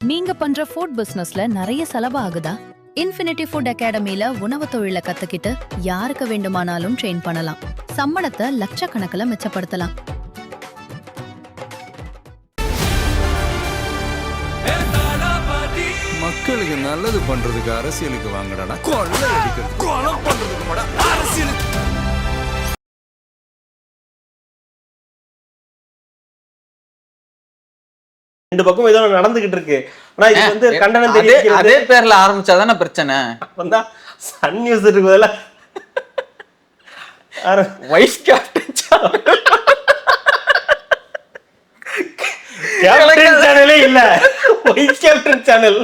நீங்க பண்ற ஃபுட் பிசினஸ்ல நிறைய செலவு ஆகுதா? இன்ஃபினிட்டி ஃபுட் அகாடமில உணவு தொழிலை கத்துக்கிட்டு யாருக்கு வேண்டுமானாலும் ட்ரெயின் பண்ணலாம். சம்பளத்தை லட்சக்கணக்கில் மிச்சப்படுத்தலாம். மக்களுக்கு நல்லது பண்றதுக்கு அரசியலுக்கு வாங்கடா, கொள்ளை அடிக்கிறது கொலை பண்றதுக்கு அரசியலுக்கு. ரெண்டு பக்கம் ஏதோ நடந்துகிட்டு இருக்கு. ஆனா இது வந்து கண்டனம் தெரிவிக்கிறது அதே பேர்ல ஆரம்பிச்சாதானே பிரச்சனை. வந்தா சன் நியூஸ் இருக்குதுல வைஸ் கேப்டன் சேனலே இல்ல, வைஸ் கேப்டன் சேனல்.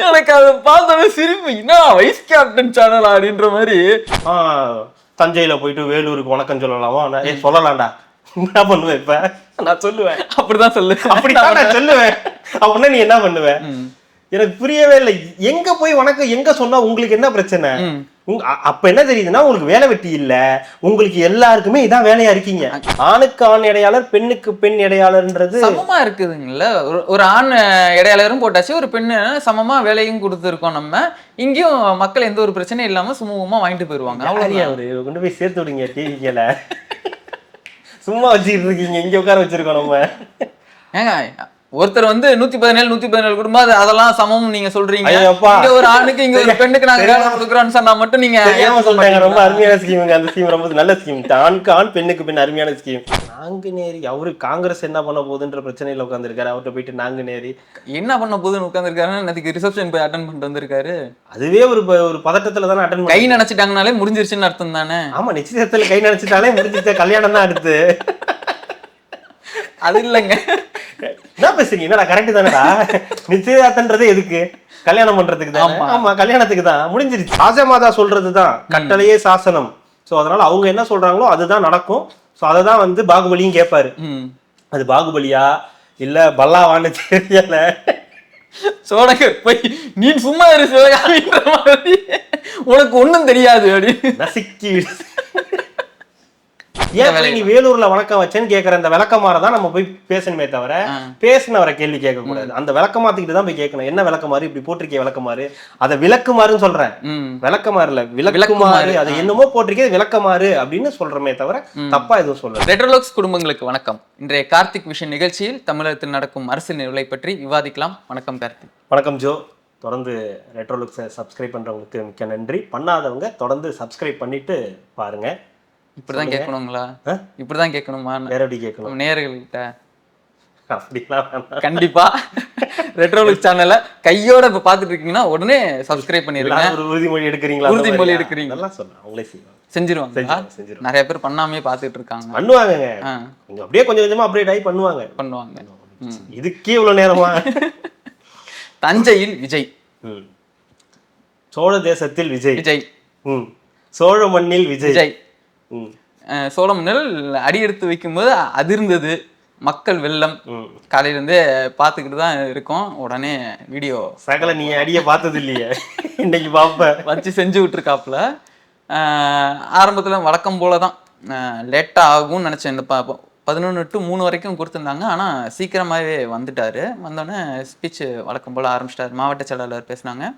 எனக்கு அதை பார்த்தோன்னே சிரிப்பு, என்ன வைஸ் கேப்டன் சேனல் அப்படின்ற மாதிரி. தஞ்சையில போயிட்டு வேலூருக்கு வணக்கம் சொல்லலாமா? சொல்லலாம்டா. என்ன பண்ணுவேன் இப்ப? நான் சொல்லுவேன், அப்படிதான் சொல்லு, அப்படிதான் நான் சொல்லுவேன். அப்படின்னா நீ என்ன பண்ணுவ? எனக்கு புரியவே இல்லை. எங்க போய் வணக்கம் எங்க சொன்னா உங்களுக்கு என்ன பிரச்சனை? அப்ப என்ன தெரியுதுன்னா, உங்களுக்கு வேலை வெட்டி இல்ல, உங்களுக்கு எல்லாருக்குமே இதான் வேலையா இருக்கீங்க. ஆணுக்கு ஆண் இடையாளர், பெண்ணுக்கு பெண் இடையாளர்ன்றது சமமா இருக்குதுங்கல்ல. ஒரு ஆண் இடையாளரும் போட்டாச்சு, ஒரு பெண்ணு சமமா வேலையும் கொடுத்துருக்கோம். நம்ம இங்கேயும் மக்கள் எந்த ஒரு பிரச்சனையும் இல்லாம சுமூகமா வாங்கிட்டு போயிருவாங்க. அவரு கொண்டு போய் சேர்த்து விடுங்க டிவிக்கல. சும்மா வச்சுக்கிட்டு இருக்கீங்க, இங்க உட்கார வச்சிருக்கோம் நம்ம. ஏங்க ஒருத்தர் வந்து 117 குடும்பம் அதெல்லாம் சமம் நீங்க சொல்றீங்க. இங்க ஒரு ஆணுக்கு இங்க ஒரு பெண்ணுக்கு நாங்க வேலை கொடுக்குறோம்னு சொன்னா மட்டும் நீங்க சொல்றாங்க. ரொம்ப அருமையான ஸ்கீம் அந்த ஸ்கீம், ரொம்ப நல்ல ஸ்கீம். ஆணுக்கு ஆண் பெண்ணுக்கு பெண் அருமையான ஸ்கீம். நாங்குநேரி அவரு காங்கிரஸ் என்ன பண்ண போகுதுன்ற பிரச்சனையில உட்காந்துருக்காரு. அவர்கிட்ட போயிட்டு நாங்குநேரி என்ன பண்ண போகுதுன்னு உட்காந்துருக்காரு. நேற்றுக்கு ரிசப்ஷன் போய் அட்டன் பண்ணிட்டு வந்திருக்காரு. அதுவே ஒரு பதட்டத்துல தானே அட்டன் கை நினைச்சிட்டாங்கனாலே முடிஞ்சிருச்சுன்னு அர்த்தம் தானே. ஆமா, நிச்சயத்துல கை நினைச்சிட்டாலே முடிஞ்சிருச்ச, கல்யாணம் தான் அடுத்து. அது இல்லைங்க, என்ன பேசுறீங்க? என்னடா கரெக்ட் தானடா? நிச்சயதார்த்தன்றது எதுக்கு? கல்யாணம் பண்றதுக்கு தான். ஆமா, கல்யாணத்துக்கு தான். முடிஞ்சிருச்சு. ராஜமாதா சொல்றதுதான் கட்டளையே சாசனம். சோ அதனால அவங்க என்ன சொல்றாங்களோ அதுதான் நடக்கும். சோ அததான் வந்து பாகுபலியும் கேட்பாரு. அது பாகுபலியா இல்ல பல்லாவான்னு தெரியல. சோழகர் போய் நீ சும்மா இரு சிவகாமின்ற மாதிரி, உனக்கு ஒண்ணும் தெரியாது அப்படி நசுக்கி. ஏன் நீ வேலூர்ல வணக்கம் வச்சேன்னு கேக்குற அந்த விளக்கமாறதான் நம்ம போய் பேசணுமே தவிர பேசினவரை கேள்வி கேட்க கூடாது. அந்த விளக்கமாத்துக்கிட்டு தான் போய் கேட்கணும். என்ன விளக்கமாறு இப்படி போட்டிருக்கே? விளக்கமாறு அதை விளக்குமாறுன்னு சொல்றேன். விளக்கமாறு இல்ல, விளக்குமாறு. அது என்னமோ போட்டிருக்கே விளக்கமாறு அப்படின்னு சொல்றமே தவிர தப்பா எதுவும் சொல்றேன். ரெட்ரோலாக்ஸ் குடும்பங்களுக்கு வணக்கம். இன்றைய கார்த்திக் விஷன் நிகழ்ச்சியில் தமிழகத்தில் நடக்கும் அரசியல் நிகழ்வை பற்றி விவாதிக்கலாம். வணக்கம் கார்த்திக். வணக்கம் ஜோ. தொடர்ந்து ரெட்ரோலுக்ஸை சப்ஸ்கிரைப் பண்றவங்களுக்கு மிக்க நன்றி. பண்ணாதவங்க தொடர்ந்து சப்ஸ்கிரைப் பண்ணிட்டு பாருங்க. இப்படிதான் கேட்கணுங்களா? இப்படிதான் கேட்கணுமா? நேரடி கேட்கணும் நேயர்கள்கிட்ட. அப்படிலாம் கண்டிப்பா ரெட்ரோலுக்ஸ் சேனலை கையோட இப்ப பாத்துட்டு இருக்கீங்கன்னா உடனே சப்ஸ்கிரைப் பண்ணிருங்க. ஒரு உறுதிமொழி எடுக்கிறீங்களா? உறுதிமொழி எடுக்கிறீங்க. நல்லா சொல்றேன், அவங்களே செஞ்சிருவாங்க. நிறைய பேர் பண்ணாமே பாத்துட்டு இருக்காங்க. பண்ணுவாங்க, அப்படியே கொஞ்சம் கொஞ்சமா அப்டேட் ஆகி பண்ணுவாங்க. இதுக்கே இவ்வளவு நேரமா? தஞ்சையில் விஜய், சோழ தேசத்தில் விஜய், சோழ மண்ணில் விஜய். சோழ மண்ணில் அடி எடுத்து வைக்கும்போது அதிர்ந்தது மக்கள் வெள்ளம். காலையில இருந்தே பாத்துக்கிட்டு தான் இருக்கோம். உடனே வீடியோ சகல நீ அடிய பார்த்தது இல்லையே, இன்னைக்கு பாப்ப வச்சு செஞ்சு விட்டுருக்காப்புல. ஆரம்பத்துல வழக்கம் போலதான் லேட்டா ஆகும்னு நினைச்சேன். இந்த 11 to 3 வரைக்கும் கொடுத்துருந்தாங்க. ஆனால் சீக்கிரமாகவே வந்துட்டார். வந்தோடனே ஸ்பீச் வழக்கம் போல் ஆரம்பிச்சிட்டார். மாவட்ட செயலாளர் பேசினாங்க.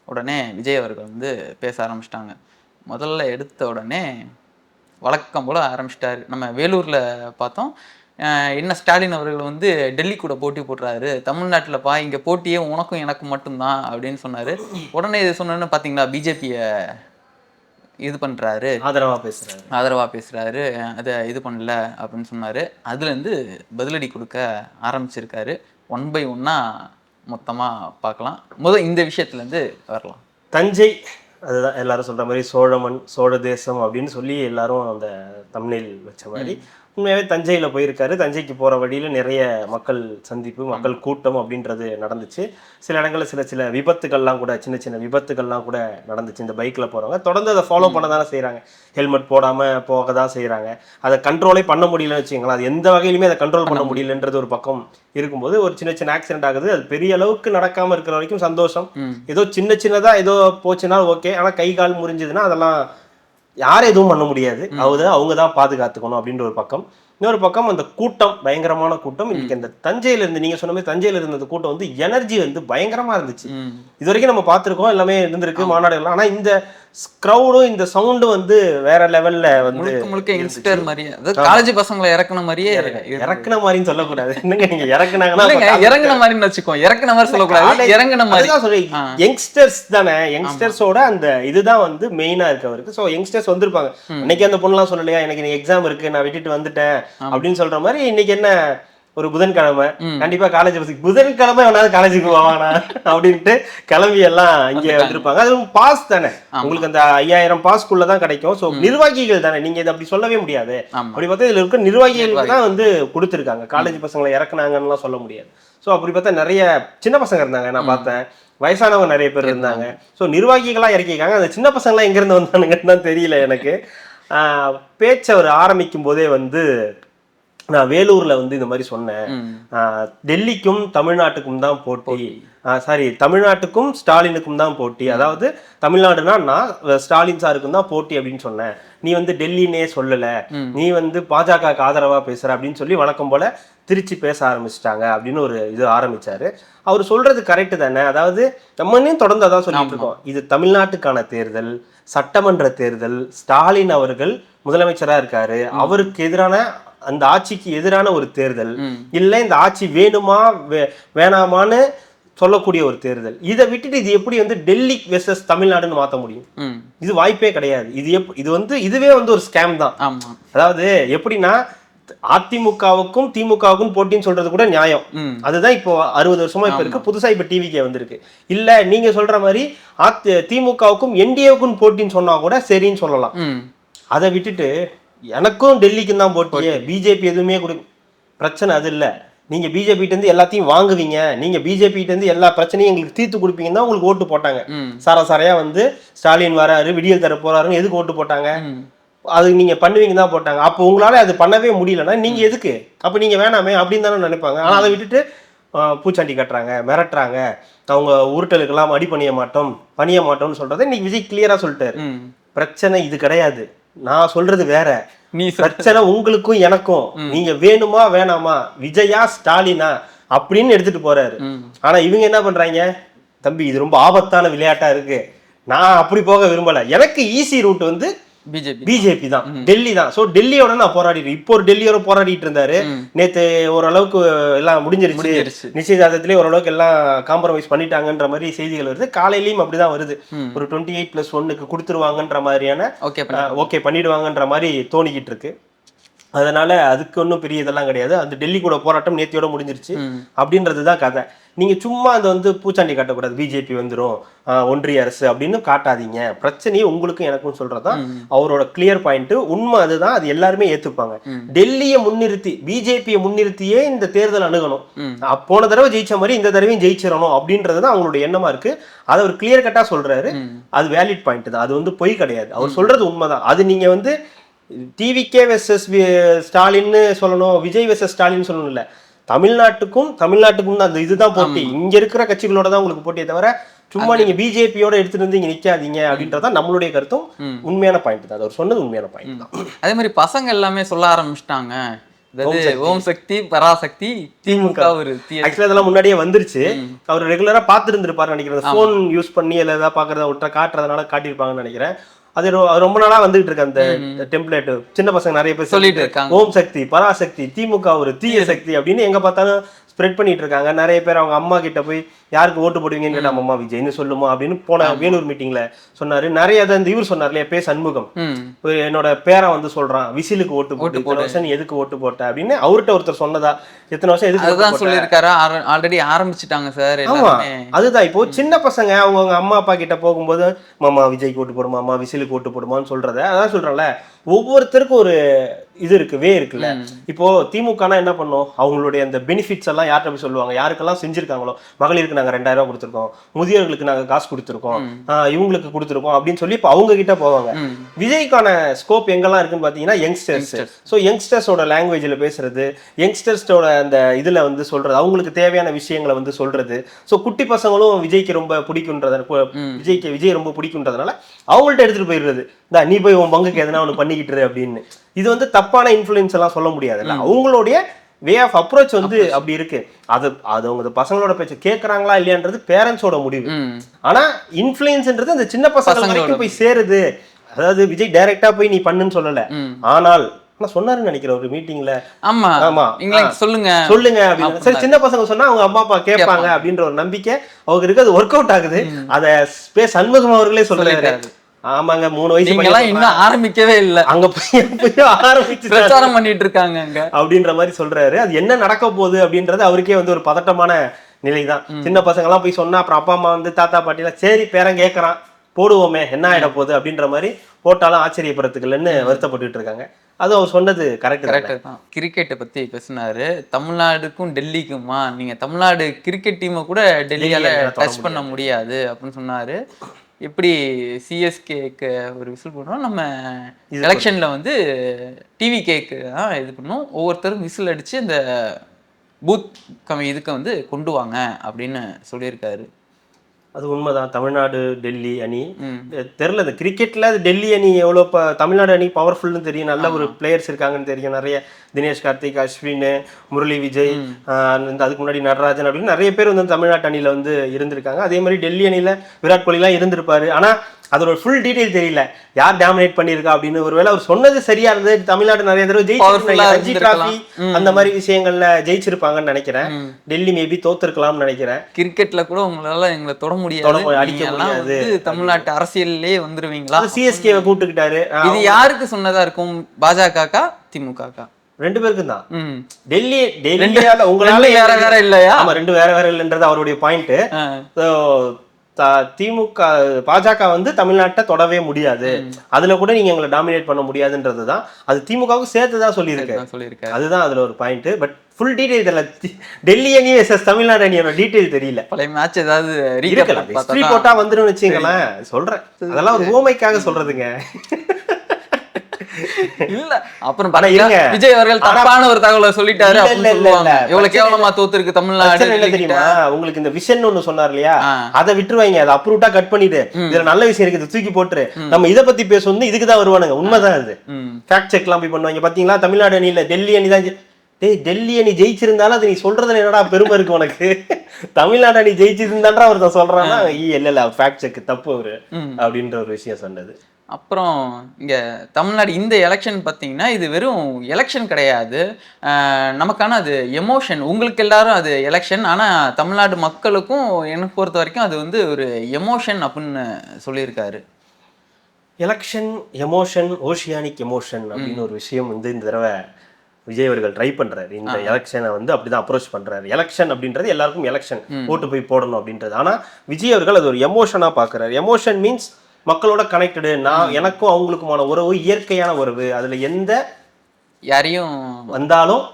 உடனே விஜய் அவர்கள் வந்து பேச ஆரம்பிச்சிட்டாங்க. முதல்ல எடுத்த உடனே வழக்கம் போல் ஆரம்பிச்சிட்டாரு. நம்ம வேலூரில் பார்த்தோம், என்ன ஸ்டாலின் அவர்கள் வந்து டெல்லி கூட போட்டி போடுறாரு, தமிழ்நாட்டில் இங்கே போட்டியே உனக்கும் எனக்கும் மட்டும்தான் அப்படின்னு சொன்னார். உடனே இது சொன்னோன்னு பார்த்தீங்களா, பிஜேபியை இது பண்ணுறாரு, ஆதரவா பேசுகிறாரு, அதை இது பண்ணல அப்படின்னு சொன்னார். அதுலேருந்து பதிலடி கொடுக்க ஆரம்பிச்சிருக்காரு. 1 by 1 மொத்தமாக பார்க்கலாம். இந்த விஷயத்துலேருந்து வரலாம். தஞ்சை, அதுதான் எல்லாரும் சொல்கிற மாதிரி சோழமன், சோழ தேசம் அப்படின்னு சொல்லி எல்லாரும் அந்த தம்ப்நெயில் வச்ச மாதிரி உண்மையாகவே தஞ்சையில் போயிருக்காரு. தஞ்சைக்கு போகிற வழியில் நிறைய மக்கள் சந்திப்பு, மக்கள் கூட்டம் அப்படின்றது நடந்துச்சு. சில இடங்களில் சில விபத்துகள்லாம் கூட, சின்ன சின்ன விபத்துகள்லாம் கூட நடந்துச்சு. இந்த பைக்கில் போகிறவங்க தொடர்ந்து அதை ஃபாலோ பண்ண தானே செய்கிறாங்க. ஹெல்மெட் போடாமல் போக தான் செய்கிறாங்க. அதை கண்ட்ரோலே பண்ண முடியலன்னு வச்சுக்கோங்களேன். அது எந்த வகையிலுமே அதை கண்ட்ரோல் பண்ண முடியலன்றது ஒரு பக்கம் இருக்கும்போது ஒரு சின்ன சின்ன ஆக்சிடென்ட் ஆகுது. அது பெரிய அளவுக்கு நடக்காமல் இருக்கிற வரைக்கும் சந்தோஷம். ஏதோ சின்னதாக ஏதோ போச்சுன்னா ஓகே. ஆனால் கை கால் முறிஞ்சதுன்னா அதெல்லாம் யாரும் எதுவும் பண்ண முடியாது. அவங்க தான் பாதுகாத்துக்கணும் அப்படின்ற ஒரு பக்கம். இன்னொரு பக்கம் அந்த கூட்டம், பயங்கரமான கூட்டம். இன்னைக்கு அந்த தஞ்சையில இருந்து நீங்க சொன்ன மாதிரி தஞ்சையில இருந்த கூட்டம் வந்து எனர்ஜி வந்து பயங்கரமா இருந்துச்சு. இது வரைக்கும் நம்ம பார்த்திருக்கோம், எல்லாமே இருந்திருக்கு மாநாடு எல்லாம். ஆனா இந்த கிரௌடும் இந்த சவுண்டும் வந்து வேற லெவல்ல வந்து முழுக்க யங்ஸ்டர் மாதிரியே, அதாவது காலேஜ் பசங்களை இறக்குன மாதிரியே. இறக்குன மாதிரின்னு சொல்லக்கூடாது, என்னங்க நீங்க இறக்குனாங்கன்னா இறங்குன மாதிரின்னு வச்சுக்கோ, இறக்குன மாதிரி சொல்லக்கூடாது, இறங்குன மாதிரி தான் சொல்லி. யங்ஸ்டர்ஸ் தானே, யங்ஸ்டர்ஸோட அந்த இதுதான் வந்து மெயினா இருக்கு அவருக்கு. சோ யங்ஸ்டர்ஸ் வந்திருப்பாங்க. இன்னைக்கு அந்த பொண்ணுலாம் சொல்லலையா, எனக்கு எக்ஸாம் இருக்கு நான் விட்டுட்டு வந்துட்டேன் அப்படின்னு சொல்ற மாதிரி. இன்னைக்கு என்ன ஒரு புதன்கிழமை, கண்டிப்பா காலேஜ் புதன்கிழமை எவனாவது காலேஜுக்கு போவானா அப்படின்ட்டு கிளம்பி எல்லாம் இங்க வந்திருப்பாங்க. அது பாஸ் தானே, உங்களுக்கு அந்த 5000 பாஸ்க்குள்ளதான் கிடைக்கும். சோ நிர்வாகிகள் தானே, நீங்க இதை அப்படி சொல்லவே முடியாது. அப்படி பார்த்தா இதுல இருக்க நிர்வாகிகளுக்கு தான் வந்து கொடுத்துருக்காங்க, காலேஜ் பசங்களை இறக்குனாங்கன்னு சொல்ல முடியாது. ஸோ அப்படி பார்த்தா நிறைய சின்ன பசங்க இருந்தாங்க, நான் பார்த்தேன். வயசானவங்க நிறைய பேர் இருந்தாங்க. ஸோ நிர்வாகிகளா இறக்கிக்காங்க. அந்த சின்ன பசங்களாம் எங்கிருந்து வந்தானுங்கன்னு தான் தெரியல எனக்கு. பேச்சை அவர் ஆரம்பிக்கும் போதே வந்து நான் வேலூர்ல வந்து இந்த மாதிரி சொன்னேன், டெல்லிக்கும் தமிழ்நாட்டுக்கும் தான் போட்டி, சாரி தமிழ்நாட்டுக்கும் ஸ்டாலினுக்கும் தான் போட்டி, அதாவது தமிழ்நாடுனா நான் ஸ்டாலின் சாருக்கும் தான் போட்டி அப்படின்னு சொன்னேன். நீ வந்து டெல்லினே சொல்லல, நீ வந்து பாஜக ஆதரவா பேசுற அப்படின்னு சொல்லி வழக்கம் போல திருச்சி பேச ஆரம்பிச்சிட்டாங்க அப்படின்னு ஒரு இது ஆரம்பிச்சாரு. அவர் சொல்றது கரெக்டு தானே. அதாவது நம்ம தொடர்ந்து அதான் சொல்லிட்டு இருக்கோம், இது தமிழ்நாட்டுக்கான தேர்தல், சட்டமன்ற தேர்தல். ஸ்டாலின் அவர்கள் முதலமைச்சரா இருக்காரு, அவருக்கு எதிரான அந்த ஆட்சிக்கு எதிரான ஒரு தேர்தல், இல்ல இந்த ஆட்சி வேணுமா வேணாமான்னு சொல்லக்கூடிய ஒரு தேர்தல். இதை விட்டுட்டு இது எப்படி வந்து டெல்லி வெர்சஸ் தமிழ்நாடுன்னு மாத்த முடியும்? இது வாய்ப்பே கிடையாது. இது வந்து இதுவே வந்து ஒரு ஸ்கேம் தான். அதாவது எப்படின்னா, அதிமுகவுக்கும் திமுகவுக்கும் போட்டின்னு சொல்றது கூட நியாயம். அதுதான் இப்போ 60 வருஷமா இப்ப இருக்கு. புதுசா இப்ப டிவிக்கே வந்திருக்கு. இல்ல நீங்க சொல்ற மாதிரி திமுகவுக்கும் என்டிஏவுக்கும் போட்டின்னு சொன்னா கூட சரின்னு சொல்லலாம். அதை விட்டுட்டு எனக்கும் டெல்லிக்கும் தான் போட்டியே, பிஜேபி எதுவுமே பிரச்சனை அது இல்லை, நீங்க பிஜேபி இருந்து எல்லாத்தையும் வாங்குவீங்க, நீங்க பிஜேபி இருந்து எல்லா பிரச்சனையும் எங்களுக்கு தீர்த்து கொடுப்பீங்கன்னா உங்களுக்கு ஓட்டு போட்டாங்க. சாராசாரையா வந்து ஸ்டாலின் வராரு, விடியல் தர போறாருன்னு எதுக்கு ஓட்டு போட்டாங்க? அது நீங்க பண்ணுவீங்க தான் போட்டாங்க. அப்போ உங்களால அது பண்ணவே முடியலன்னா நீங்க எதுக்கு, அப்ப நீங்க வேணாமே அப்படின்னு தானே நினைப்பாங்க. ஆனா அதை விட்டுட்டு பூச்சாண்டி கட்டுறாங்க, மிரட்டுறாங்க, அவங்க உருட்டலுக்கெல்லாம் அடி பண்ணிய மாட்டோம்னு சொல்றதை இன்னைக்கு விஜய் கிளியரா சொல்லிட்டாரு. பிரச்சனை இது கிடையாது, நான் சொல்றது வேற. பிரச்சனை உங்களுக்கும் எனக்கும், நீங்க வேணுமா வேணாமா, விஜயா ஸ்டாலினா அப்படின்னு எடுத்துட்டு போறாரு. ஆனா இவங்க என்ன பண்றாங்க, தம்பி இது ரொம்ப ஆபத்தான விளையாட்டா இருக்கு, நான் அப்படி போக விரும்பல, எனக்கு ஈஸி ரூட் வந்து பிஜேபி தான், டெல்லி தான். சோ டெல்லியோட நான் போராடிட்டு, இப்போ ஒரு டெல்லியோட போராடிட்டு இருந்தாரு. நேத்து ஓரளவுக்கு எல்லாம் முடிஞ்சிருச்சு, நிச்சயதார்த்தத்திலேயே ஓரளவுக்கு எல்லாம் காம்ப்ரமைஸ் பண்ணிட்டாங்கன்ற மாதிரி செய்திகள் வருது. காலையிலயும் அப்படிதான் வருது, ஒரு 28+1 கொடுத்துருவாங்கன்ற மாதிரியான, ஓகே பண்ணிடுவாங்கன்ற மாதிரி தோணிக்கிட்டு இருக்கு. அதனால அதுக்கு ஒன்றும் பெரிய இதெல்லாம் கிடையாது. அந்த டெல்லி கூட போராட்டம் நேத்தியோட முடிஞ்சிருச்சு அப்படின்றதுதான் கதை. நீங்க சும்மா அதை வந்து பூச்சாண்டி காட்டக்கூடாது, பிஜேபி வந்துடும், ஒன்றிய அரசு அப்படின்னு காட்டாதீங்க. பிரச்சனையே உங்களுக்கும் எனக்கும் சொல்றதுதான் அவரோட கிளியர் பாயிண்ட். உண்மை அதுதான், அது எல்லாருமே ஏத்துப்பாங்க. டெல்லியை முன்னிறுத்தி பிஜேபியை முன்னிறுத்தியே இந்த தேர்தல் அணுகணும், போன தடவை ஜெயிச்ச மாதிரி இந்த தடவையும் ஜெயிச்சிடணும் அப்படின்றதுதான் அவங்களோட எண்ணமா இருக்கு. அதை அவர் கிளியர் கட்டா சொல்றாரு. அது வேலிட் பாயிண்ட் தான், அது வந்து பொய் கிடையாது. அவர் சொல்றது உண்மைதான். அது நீங்க வந்து டிவிகே வெர்சஸ் ஸ்டாலின்னு சொல்லணும், விஜய் வெர்சஸ் ஸ்டாலின் சொல்லணும் இல்ல, தமிழ்நாட்டுக்கும் தான் அந்த இதுதான் போட்டி. இங்க இருக்கிற கட்சிகளோட தான் உங்களுக்கு போட்டியே தவிர சும்மா நீங்க பிஜேபியோட எடுத்துட்டு வந்து இங்க நிக்காதீங்க அப்படின்றதான் நம்மளுடைய கருத்தும். உண்மையான பாயிண்ட் தான், அவர் சொன்னது உண்மையான பாயிண்ட் தான். அதே மாதிரி பசங்க எல்லாமே சொல்ல ஆரம்பிச்சிட்டாங்க, ஓம் சக்தி பராசக்தி திமுக. ஆக்சுவலா அதெல்லாம் முன்னாடியே வந்துருச்சு. அவர் ரெகுலரா பாத்துட்டு இருந்திருப்பாரு நினைக்கிறேன். போன் யூஸ் பண்ணி இல்ல ஏதாவது பாக்குறத விட்டா காட்டுறதுனால காட்டியிருப்பாங்கன்னு நினைக்கிறேன். அது ரொம்ப நாளா வந்துட்டு இருக்கு அந்த டெம்ப்ளேட். சின்ன பசங்க நிறைய பேர் சொல்லிட்டு இருக்காங்க, ஓம் சக்தி பராசக்தி திமுக ஒரு தீய சக்தி அப்படின்னு எங்க பார்த்தாலும் ஸ்ப்ரெட் பண்ணிட்டு இருக்காங்க. நிறைய பேர் அவங்க அம்மா கிட்ட போய் யாருக்கு ஓட்டு போடுவீங்கன்னு கேட்டா அம்மா விஜய்னு சொல்லுமா அப்படின்னு போன வேலூர் மீட்டிங்ல சொன்னாரு. நிறைய அந்த இவர் சொன்னார் இல்லையா, பே சண்முகம், என்னோட பேரை வந்து சொல்றான் விசிலுக்கு ஓட்டு போட்டு, இத்தனை வருஷம் நீ எதுக்கு ஓட்டு போட்ட அப்படின்னு அவர்கிட்ட ஒருத்தர் சொன்னதா, எத்தனை வருஷம் எதுக்கு சொல்லியிருக்காரு, ஆல்ரெடி ஆரம்பிச்சுட்டாங்க சார். ஆமா அதுதான். இப்போ சின்ன பசங்க அவங்க அம்மா அப்பா கிட்ட போகும்போது மாமா விஜய்க்கு ஓட்டு போடுமா, அம்மா விசிலுக்கு ஓட்டு போடுமான்னு சொல்றத, அதான் சொல்றேன்ல, ஒவ்வொருத்தருக்கும் ஒரு இது இருக்கு, வே இருக்குல்ல. இப்போ திமுகனா என்ன பண்ணும், அவங்களுடைய அந்த பெனிஃபிட்ஸ் எல்லாம் யார்கிட்ட போய் சொல்லுவாங்க, யாருக்கெல்லாம் செஞ்சிருக்காங்களோ, மகளிருக்கு நாங்க 2000 ரூபாய் கொடுத்துருக்கோம், முதியோர்களுக்கு நாங்க காசு கொடுத்துருக்கோம், இவங்களுக்கு கொடுத்துருக்கோம் அப்படின்னு சொல்லி இப்போ அவங்க கிட்ட போவாங்க. விஜய்க்கான ஸ்கோப் எங்கெல்லாம் இருக்குன்னு பாத்தீங்கன்னா யங்ஸ்டர்ஸ். ஸோ யங்ஸ்டர்ஸோட லாங்குவேஜ்ல பேசுறது, யங்ஸ்டர்ஸோட அந்த இதுல வந்து சொல்றது, அவங்களுக்கு தேவையான விஷயங்களை வந்து சொல்றது. ஸோ குட்டி பசங்களும் விஜய்க்கு ரொம்ப பிடிக்கும்ன்றத, விஜய் ரொம்ப பிடிக்கும்ன்றதுனால அவங்கள்ட்ட எடுத்துட்டு போயிடுறது, நீ போய் உன் பங்குக்கு எதனா ஒன்று பண்ணிக்கிட்டு அப்படின்னு. இது வந்து தப்பான இன்ஃப்ளூயன்ஸ் எல்லாம் சொல்ல முடியாதுல்ல. அவங்களுடைய வே ஆஃப் அப்ரோச் வந்து அப்படி இருக்கு. அது அவங்க பசங்களோட பேச்சு கேட்கறாங்களா இல்லையான்றது பேரண்ட்ஸோட முடிவு. ஆனா இன்ஃப்ளூயன்ஸ்ன்றது அந்த சின்ன பசங்க வரைக்கும் போய் சேருது. அதாவது விஜய் டைரக்டா போய் நீ பண்ணுன்னு சொல்லல, ஆனால் சொன்னாருன்னு நினைக்கிறேன் ஒரு மீட்டிங்ல. ஆமா ஆமா சொல்லுங்க சொல்லுங்க அப்படின்னு. சரி, சின்ன பசங்க சொன்னா அவங்க அம்மா அப்பா கேட்பாங்க அப்படின்ற ஒரு நம்பிக்கை அவங்க இருக்கு. அது ஒர்க் அவுட் ஆகுது. அத சண்முகம் அவர்களே சொல்றாரு. ஆமாங்க, 3 வயசு இன்னும் ஆரம்பிக்கவே இல்ல, அங்க போய் ஆரம்பிச்சு பிரச்சாரம் பண்ணிட்டு இருக்காங்க அப்படின்ற மாதிரி சொல்றாரு. அது என்ன நடக்க போகுது அப்படின்றது அவருக்கே வந்து ஒரு பதட்டமான நிலைதான். சின்ன பசங்க எல்லாம் போய் சொன்னா அப்புறம் அப்பா அம்மா வந்து தாத்தா பாட்டி எல்லாம் சரி பேரன் கேட்கறான் போடுவோமே என்ன ஆயிட போகுது அப்படின்ற மாதிரி போட்டாலும் ஆச்சரியப்படுறதுக்கு இல்லைன்னு வருத்தப்பட்டு இருக்காங்க. அது அவர் சொன்னது கரெக்ட் தான். கிரிக்கெட்டை பத்தி பேசினாரு. தமிழ்நாடுக்கும் டெல்லிக்குமா, நீங்க தமிழ்நாடு கிரிக்கெட் டீமை கூட டெல்லியால டச் பண்ண முடியாது அப்படின்னு சொன்னாரு. எப்படி சிஎஸ்கேக்கு ஒரு விசில் போடுறோம், நம்ம எலெக்ஷன்ல வந்து டிவி கேக்கு தான் இது பண்ணும், ஒவ்வொருத்தரும் விசில் அடிச்சு இந்த பூத் இதுக்கு வந்து கொண்டு வாங்க அப்படின்னு சொல்லியிருக்காரு. அது உண்மைதான். தமிழ்நாடு டெல்லி அணி தெரியல, இந்த கிரிக்கெட்ல டெல்லி அணி எவ்வளோ தமிழ்நாடு அணி பவர்ஃபுல்னு தெரியும். நல்ல ஒரு பிளேயர்ஸ் இருக்காங்கன்னு தெரியும். நிறைய தினேஷ் கார்த்திக், அஸ்வின், முரளி விஜய், அதுக்கு முன்னாடி நடராஜன் அப்படின்னு நிறைய பேர் வந்து தமிழ்நாட்டு அணியில வந்து இருந்திருக்காங்க. அதே மாதிரி டெல்லி அணியில விராட் கோலிலாம் இருந்திருப்பாரு. ஆனா அதோட ஃபுல் டீடைல் தெரியல, யார் டாமினேட் பண்ணிருக்கா அப்படின்னு. ஒருவேளை அவர் சொன்னது சரியா இருந்தது, தமிழ்நாடு நிறைய தடவை ஜெயிச்சிருப்பாங்க, அந்த மாதிரி விஷயங்கள்ல ஜெயிச்சிருப்பாங்கன்னு நினைக்கிறேன். டெல்லி மேபி தோத்துருக்கலாம்னு நினைக்கிறேன். கிரிக்கெட்ல கூட உங்களால எங்களை தொட முடியாது, அடிக்க முடியாது, தமிழ்நாட்டு அரசியலே வந்துருவீங்களா? சிஎஸ்கே கூப்பிட்டுக்கிட்டாரு. இது யாருக்கு சொன்னதா இருக்கும், பாஜக திமுக? ரெண்டு பேருக்கும் தான். டெல்லியால உங்களால வேற வேற இல்லையா? ஆமா, ரெண்டு வேற வேற இல்லைன்றது அவருடைய பாயிண்ட். திமுக பாஜக வந்து தமிழ்நாட்டை தொடவே முடியாது, அதுல கூட நீங்க எங்களை டாமினேட் பண்ண முடியாதுன்றதுதான். அது திமுகவுக்கு சேர்த்துதான் சொல்லியிருக்கேன். அதுதான் அதுல ஒரு பாயிண்ட். பட் ஃபுல் டீடைல் தெரியல. டெல்லி அணி வெர்சஸ் தமிழ்நாடு அணியோட டீடைல் தெரியல. பழைய மேட்ச் ஏதாவது ஹிஸ்டரி போட்டா வந்துடும் வச்சுங்களேன். சொல்றேன், அதெல்லாம் ஒரு ஊமைக்காக சொல்றதுங்க. இல்ல அப்புறம் விஜய் அவர்கள் தப்பான ஒரு தகவலை சொல்லிட்டாரு. எவ்வளவு கேவலமா தோத்துருக்கு தமிழ்நாடு தெரியுமா உங்களுக்கு? இந்த விஷன் ஒண்ணு சொன்னார் இல்லையா, அதை விட்டுருவாங்க, அதை அப்ரூவ்டா கட் பண்ணிட்டு இதுல நல்ல விஷயம் இருக்கு தூக்கி போட்டு நம்ம இதை பத்தி பேசணும், இதுக்குதான் வருவானுங்க. உண்மைதான், அது ஃபேக்ட் செக் எல்லாம் போய் பண்ணுவாங்க. பாத்தீங்களா, தமிழ்நாடு அணியில டெல்லி அணி தான். டெல்லி அணி ஜெயிச்சிருந்தாலும் அது நீ சொல்றதுல என்னடா பெருமை இருக்கு உனக்கு? தமிழ்நாடு அணி ஜெயிச்சிருந்தான்றா ஒருத்தன் சொல்றான்னா இல்ல ஃபேக்ட் செக் தப்பு அவரு அப்படின்ற ஒரு விஷயம் சொன்னது. அப்புறம் இங்கே தமிழ்நாடு இந்த எலெக்ஷன் பார்த்தீங்கன்னா இது வெறும் எலெக்ஷன் கிடையாது, நமக்கான அது எமோஷன். உங்களுக்கு எல்லாரும் அது எலெக்ஷன், ஆனால் தமிழ்நாடு மக்களுக்கும் எனக்கு பொறுத்த வரைக்கும் அது வந்து ஒரு எமோஷன் அப்படின்னு சொல்லியிருக்காரு. எலெக்ஷன் எமோஷன், ஓஷியானிக் எமோஷன் அப்படின்னு ஒரு விஷயம் வந்து இந்த தடவை விஜய் அவர்கள் ட்ரை பண்றாரு. இந்த எலெக்ஷனை வந்து அப்படிதான் அப்ரோச் பண்றாரு. எலெக்ஷன் அப்படின்றது எல்லாருக்கும் எலெக்ஷன், ஓட்டு போய் போடணும் அப்படின்றது. ஆனா விஜய் அவர்கள் அது ஒரு எமோஷனா பாக்குறாரு. எமோஷன் மீன்ஸ் மக்களோட கனெக்டடு, நான் எனக்கும் அவங்களுக்குமான உறவு இயற்கையான உறவு, அதுல எந்த யாரையும் வந்தாலும்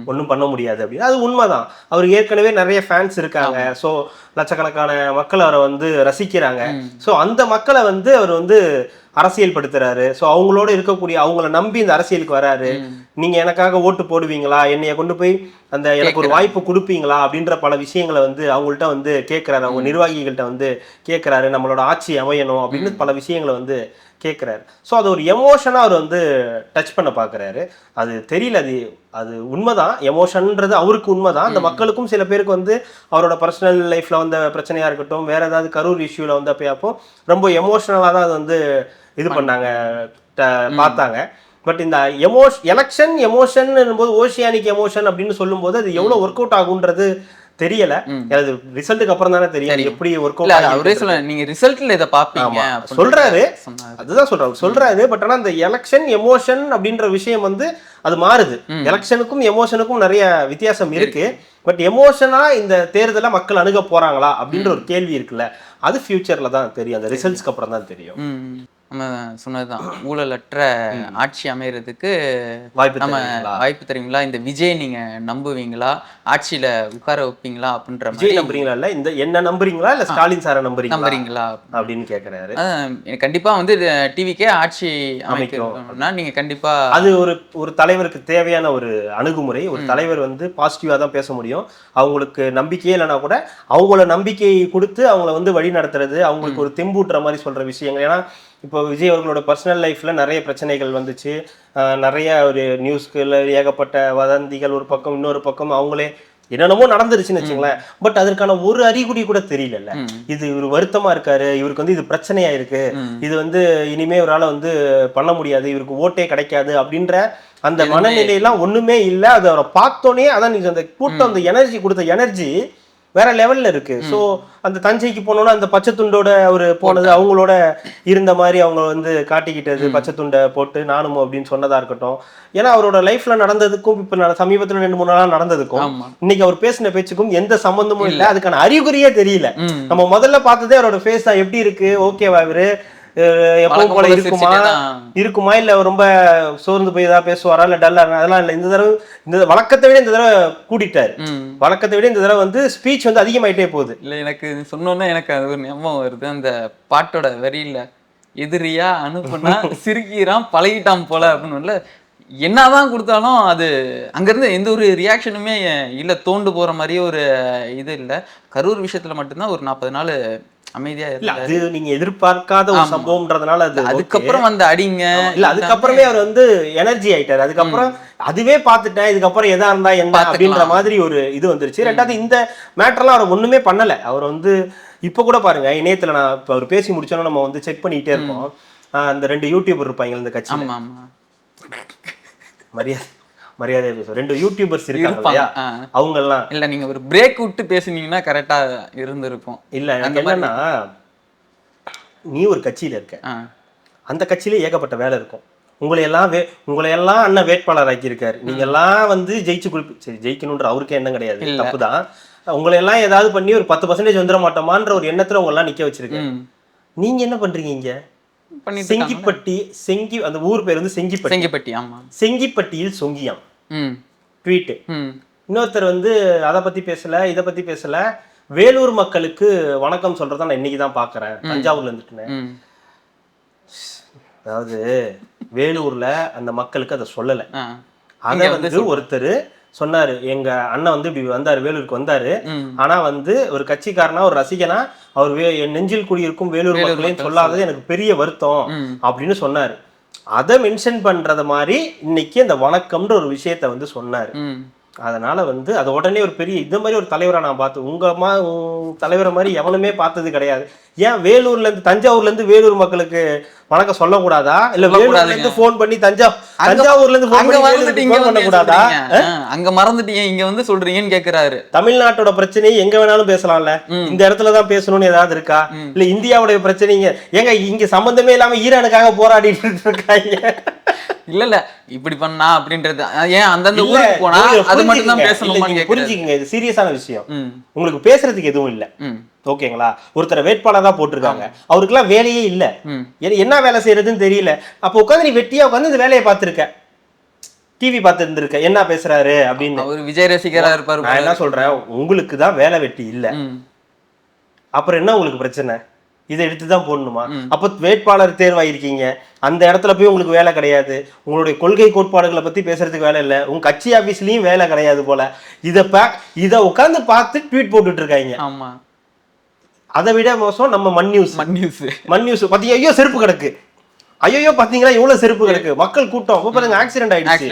ஒன்றும் பண்ண முடியாது அப்படின்னு. அது உண்மைதான். அவருக்கு ஏற்கனவே நிறைய ஃபேன்ஸ் இருக்காங்க. ஸோ லட்சக்கணக்கான மக்கள் அவரை வந்து ரசிக்கிறாங்க. ஸோ அந்த மக்களை வந்து அவர் வந்து அரசியல் படுத்துறாரு. ஸோ அவங்களோட இருக்கக்கூடிய, அவங்கள நம்பி இந்த அரசியலுக்கு வராரு. நீங்க எனக்காக ஓட்டு போடுவீங்களா, என்னைய கொண்டு போய் அந்த எனக்கு ஒரு வாய்ப்பு கொடுப்பீங்களா அப்படின்ற பல விஷயங்களை வந்து அவங்கள்ட்ட வந்து கேட்கிறாரு. அவங்க நிர்வாகிகள்கிட்ட வந்து கேட்கிறாரு, நம்மளோட ஆட்சி அமையணும் அப்படின்னு பல விஷயங்களை வந்து கேட்குறாரு. ஸோ அது ஒரு எமோஷனாக அவர் வந்து டச் பண்ண பார்க்குறாரு. அது தெரியல, அது உண்மைதான். எமோஷன்ன்றது அவருக்கு உண்மைதான். அந்த மக்களுக்கும் சில பேருக்கு வந்து அவரோட பர்சனல் லைஃப்பில் வந்த பிரச்சனையாக இருக்கட்டும், வேறு ஏதாவது கரூர் இஷ்யூவில் வந்து அப்போ ரொம்ப எமோஷனலாக தான் அது வந்து இது பண்ணாங்க, பார்த்தாங்க. பட் இந்த எலெக்ஷன் எமோஷன் போது ஓஷியானிக் எமோஷன் அப்படின்னு சொல்லும்போது அது எவ்வளோ ஒர்க் அவுட் ஆகுன்றது தெரியல. அது ரிசல்ட்டுக்கு அப்புறம் தானே தெரியும் எப்படி ஒர்க் அவுட் ஆகும். அவரே சொல்ல, நீங்க ரிசல்ட்ல இத பாப்பீங்க சொல்றாரு, அதுதான் சொல்றாரு. பட் ஆனா இந்த எலெக்ஷன் எமோஷன் அப்படின்ற விஷயம் வந்து அது மாறுது. எலெக்ஷனுக்கும் எமோஷனுக்கும் நிறைய வித்தியாசம் இருக்கு. பட் எமோஷனா இந்த தேர்தலை மக்கள் அணுக போறாங்களா அப்படின்ற ஒரு கேள்வி இருக்குல்ல, அது ஃபியூச்சர்ல தான் தெரியும், அந்த ரிசல்ட்ஸ்க்கு அப்புறம் தான் தெரியும். நம்ம சொன்னதுதான், ஊழலற்ற ஆட்சி அமைகிறதுக்கு நம்ம வாய்ப்பு தருவீங்களா, இந்த விஜய் நீங்க நம்புவீங்களா, ஆட்சியில உட்கார வைப்பீங்களா அப்படின்ற விஜய் நம்புறீங்களா, இல்ல இந்த என்ன நம்புறீங்களா இல்ல ஸ்டாலின் சாரை நம்புறீங்களா அப்படின்னு கேக்குறாரு. கண்டிப்பா வந்து டிவிக்கே ஆட்சி அமைக்கணும்னா நீங்க கண்டிப்பா, அது ஒரு தலைவருக்கு தேவையான ஒரு அணுகுமுறை. ஒரு தலைவர் வந்து பாசிட்டிவா தான் பேச முடியும். அவங்களுக்கு நம்பிக்கையே இல்லைன்னா கூட அவங்கள நம்பிக்கை கொடுத்து அவங்கள வந்து வழி நடத்துறது, அவங்களுக்கு ஒரு தெம்பூட்டுற மாதிரி சொல்ற விஷயங்கள். ஏன்னா இப்போ விஜய் அவர்களோட பர்சனல் லைஃப்ல நிறைய பிரச்சனைகள் வந்துச்சு. நிறைய ஒரு நியூஸ்கள் ஏகப்பட்ட வதந்திகள் ஒரு பக்கம், இன்னொரு பக்கம் அவங்களே என்னென்னமோ நடந்துருச்சுன்னு வச்சுங்களேன். பட் அதற்கான ஒரு அறிகுறி கூட தெரியல. இது இவர் வருத்தமா இருக்காரு, இவருக்கு வந்து இது பிரச்சனையா இருக்கு, இது வந்து இனிமே இவரால வந்து பண்ண முடியாது, இவருக்கு ஓட்டே கிடைக்காது அப்படின்ற அந்த மனநிலையெல்லாம் ஒண்ணுமே இல்லை. அதை அவரை பார்த்தோன்னே அதான் நீங்க அந்த கூட்டம் அந்த எனர்ஜி கொடுத்த எனர்ஜி வேற லெவல்ல இருக்கு. ஸோ அந்த தஞ்சைக்கு போனோன்னா அந்த பச்சை துண்டோட ஒரு போனது, அவங்களோட இருந்த மாதிரி அவங்க வந்து காட்டிக்கிட்டது, பச்சை துண்டை போட்டு நானும் அப்படின்னு சொன்னதா இருக்கட்டும். ஏன்னா அவரோட லைஃப்ல நடந்ததுக்கும் இப்ப சமீபத்துல 2-3 நாளா நடந்ததுக்கும் இன்னைக்கு அவர் பேசின பேச்சுக்கும் எந்த சம்பந்தமும் இல்லை. அதுக்கான அறிகுறியே தெரியல. நம்ம முதல்ல பார்த்ததே அவரோட ஃபேஸ் தான் எப்படி இருக்கு, ஓகேவா இவரு எப்பவும் போல இருக்குமா இல்ல ரொம்ப சோர்ந்து போய் ஏதாவது பேசுவாரா இல்ல டல்லா, அதெல்லாம் இல்ல. இந்த தடவை இந்த வழக்கத்தை விட இந்த தடவை கூட்டிட்டாரு. வழக்கத்தை விட இந்த தடவை வந்து ஸ்பீச் வந்து அதிகமாயிட்டே போகுது. இல்ல எனக்கு சொன்னோன்னா எனக்கு அது ஒரு ஞாபகம் வருது. அந்த பாட்டோட வரியில எதிரியா அனுப்புனா சிரிக்கிறான் பழகிட்டான் போல அப்படின்னு. என்னதான் கொடுத்தாலும் அது அங்கிருந்து எந்த ஒரு ரியாக்ஷனுமே இல்ல, தோண்டு போற மாதிரியே ஒரு இது இல்லை. கரூர் விஷயத்துல மட்டும்தான் ஒரு 40 நாள் அமைதியா இல்ல. அது நீங்க எதிர்பார்க்காத ஒரு சம்பவம்ன்றதுனால அது அதுக்கப்புறம் வந்து அடிங்க இல்ல, அதுக்கப்புறமே அவர் வந்து எனர்ஜி ஆயிட்டாரு. அதுக்கப்புறம் அதுவே பார்த்துட்டேன், இதுக்கப்புறம் எதா இருந்தா என்ன அப்படின்ற மாதிரி ஒரு இது வந்துருச்சு. ரெண்டாவது இந்த மேட்டர்லாம் அவர் ஒண்ணுமே பண்ணல. அவர் வந்து இப்ப கூட பாருங்க இணையத்துல நான் இப்ப அவர் பேசி முடிச்சோன்னா நம்ம வந்து செக் பண்ணிக்கிட்டே இருப்போம். அந்த 2 யூடியூபர் இருப்பாங்க இந்த கட்சியில, மரியாதை 2 யூடியூபர்ஸ் இருக்காங்க. அவங்க எல்லாம் இல்ல நீங்க ஒரு பிரேக் விட்டு பேசுனீங்கன்னா கரெக்டா இருந்திருக்கும். இல்ல எனக்கு என்னன்னா, நீ ஒரு கட்சியில இருக்க, அந்த கட்சியில ஏகப்பட்ட வேலை இருக்கும். உங்களை எல்லாம் அண்ணன் வேட்பாளர் ஆக்கி இருக்காரு. நீங்க எல்லாம் வந்து ஜெயிக்கணும்ன்ற அவருக்கே எண்ணம் கிடையாது, தப்புதான். உங்களை எல்லாம் ஏதாவது பண்ணி ஒரு 10% வந்துட மாட்டோமான்ற ஒரு எண்ணத்துல உங்க எல்லாம் நிக்க வச்சிருக்கேன். நீங்க என்ன பண்றீங்க இங்க? செங்கிப்பட்டி, அந்த ஊர் பேர் வந்து செங்கிப்பட்டி. ஆமா, செங்கிப்பட்டியில் சொங்கியாம் ட்வீட். இன்னொருத்தர் வந்து அதை பத்தி பேசல, இதை பத்தி பேசல. வேலூர் மக்களுக்கு வணக்கம் சொல்றத நான் இன்னைக்குதான் பாக்குறேன், தஞ்சாவூர்ல இருந்துட்டு. அதாவது வேலூர்ல அந்த மக்களுக்கு அதை சொல்லல. அதை வந்து ஒருத்தர் சொன்னாரு, எங்க அண்ணன் வந்து இப்படி வந்தாரு, வேலூருக்கு வந்தாரு. ஆனா வந்து ஒரு கட்சிக்காரனா ஒரு ரசிகனா அவர் நெஞ்சில் குடியிருக்கும் வேலூர் மக்களையும் சொல்லாதது எனக்கு பெரிய வருத்தம் அப்படின்னு சொன்னாரு. அதை மென்ஷன் பண்றத மாதிரி இன்னைக்கு அந்த வணக்கம்ன்ற ஒரு விஷயத்த வந்து சொன்னாரு. அதனால வந்து அது உடனே ஒரு பெரிய இந்த மாதிரி ஒரு தலைவரை நான் பார்த்து உங்க தலைவரை மாதிரி எவனுமே பார்த்தது கிடையாது. ஏன் வேலூர்ல இருந்து தஞ்சாவூர்ல இருந்து வேலூர் மக்களுக்கு வணக்கம் சொல்லக்கூடாதா? இல்ல வேலூர்ல இருந்து போன் பண்ணி தஞ்சாவூர்ல இருந்து பண்ணக்கூடாதா? அங்க மறந்துட்டீங்க இங்க வந்து சொல்றீங்கன்னு கேக்குறாரு. தமிழ்நாட்டோட பிரச்சனையை எங்க வேணாலும் பேசலாம்ல, இந்த இடத்துலதான் பேசணும்னு ஏதாவது இருக்கா? இல்ல இந்தியாவுடைய பிரச்சனைங்க ஏங்க இங்க சம்பந்தமே இல்லாம ஈரானுக்காக போராடிட்டு இருக்காங்க. இல்ல இப்படி பண்ணா அப்படின்றது ஏன் அந்தந்த ஊருக்கு போனா அது மட்டும் தான் பேசணுமான்னு புரிஞ்சுக்கங்க. இது சீரியஸான விஷயம். உங்களுக்கு பேசுறதுக்கு எதுவும் இல்ல, ஓகேங்களா? ஒருத்தர் வேட்பாளரா போட்டிருக்காங்க, அவருக்கு எல்லாம் வேலையே இல்ல, என்ன வேலை செய்யறதுன்னு தெரியல. அப்ப உட்காந்து நீ வெட்டியா உட்காந்து இந்த வேலையை பார்த்திருக்க, டிவி பார்த்து இருந்திருக்க, என்ன பேசுறாரு அப்படின்னு. ஒரு விஜய் ரசிகரா இருப்பாரு. நான் என்ன சொல்றேன், உங்களுக்கு தான் வேலை வெட்டி இல்ல, அப்புறம் என்ன உங்களுக்கு பிரச்சனை? இதை எடுத்துதான் போடணுமா? அப்ப வேட்பாளர் தேர்வாயிருக்கீங்க, அந்த இடத்துல போய் உங்களுக்கு வேலை கிடையாது, உங்களுடைய கொள்கை கோட்பாடுகளை பத்தி பேசுறதுக்கு வேலை இல்லை, உங்க கட்சி ஆபீஸ்லயும் வேலை கிடையாது போல. இதை உட்காந்து பார்த்து ட்வீட் போட்டுட்டு இருக்காங்க. ஆமா, அதை விட மோசம் நம்ம மண் நியூஸ் பாத்தீங்க, ஐயோ செருப்பு கிடக்கு, ஐயோ பாத்தீங்களா இவ்வளவு செருப்பு கிடக்கு, மக்கள் கூட்டம் பாருங்க, ஆக்சிடென்ட் ஆயிடுச்சு.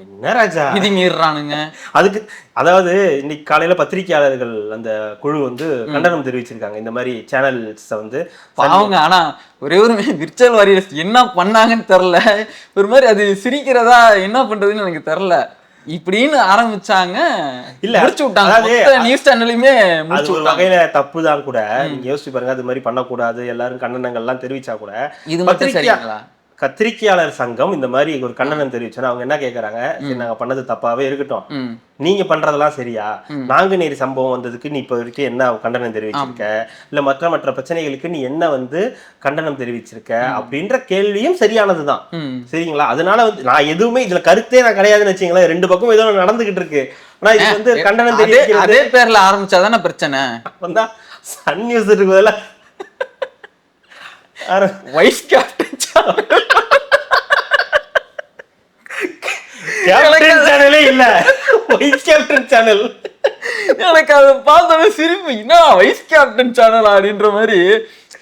என்ன ராஜா இது மீறானுங்க. அதுக்கு அதாவது இன்னைக்கு காலையில பத்திரிகையாளர்கள் அந்த குழு வந்து கண்டனம் தெரிவிச்சிருக்காங்க இந்த மாதிரி சேனல்ஸ் வந்து அவங்க. ஆனா ஒரே ஒரு விர்ச்சுவல் வாரியர்ஸ் என்ன பண்ணாங்கன்னு தெரியல, ஒரு மாதிரி அது சிரிக்கிறதா என்ன பண்றதுன்னு எனக்கு தெரியல. இப்படின்னு ஆரம்பிச்சாங்க, இல்ல முடிச்சு விட்டாங்க. நியூஸ் சேனலுமே அது ஒரு வகையில தப்பு தான் கூட. நீங்க யோசிச்சு பாருங்க, அது மாதிரி பண்ணக்கூடாது, எல்லாரும் கண்டனங்கள்லாம் தெரிவிச்சா கூட. இது மட்டும் சரிங்களா? பத்திரிகையாளர் சங்கம் இந்த மாதிரி ஒரு கண்டனம் தெரிவிச்சோன்னா அவங்க என்ன கேக்குறாங்க, சரி நாங்க பண்ணது தப்பாவே இருக்கட்டும், நீங்க பண்றதெல்லாம் சரியா, நாங்குநேரி சம்பவம் வந்ததுக்கு நீ இப்ப வரைக்கும் என்ன கண்டனம் தெரிவிச்சிருக்க, இல்ல மற்ற பிரச்சனைகளுக்கு நீ என்ன வந்து கண்டனம் தெரிவிச்சிருக்க அப்படின்ற கேள்வியும் சரியானதுதான், சரிங்களா? அதனால வந்து நான் எதுவுமே இதுல கருத்தே நான் கிடையாதுன்னு வச்சுங்களேன். 2 பக்கம் ஏதோ நடந்துகிட்டு இருக்கு. ஆனா இது வந்து கண்டனம் தெரிவிக்கிறது அதே பேர்ல ஆரம்பிச்சாதானே பிரச்சனை. வந்தா சன் நியூஸ் இருக்குதுல வைஸ் கேப்டன் சேனலே இல்ல, வைஸ் கேப்டன் சேனல். எனக்கு அதை பார்த்தோன்னே சிரிப்பு, என்ன வைஸ் கேப்டன் சேனல் அப்படின்ற மாதிரி.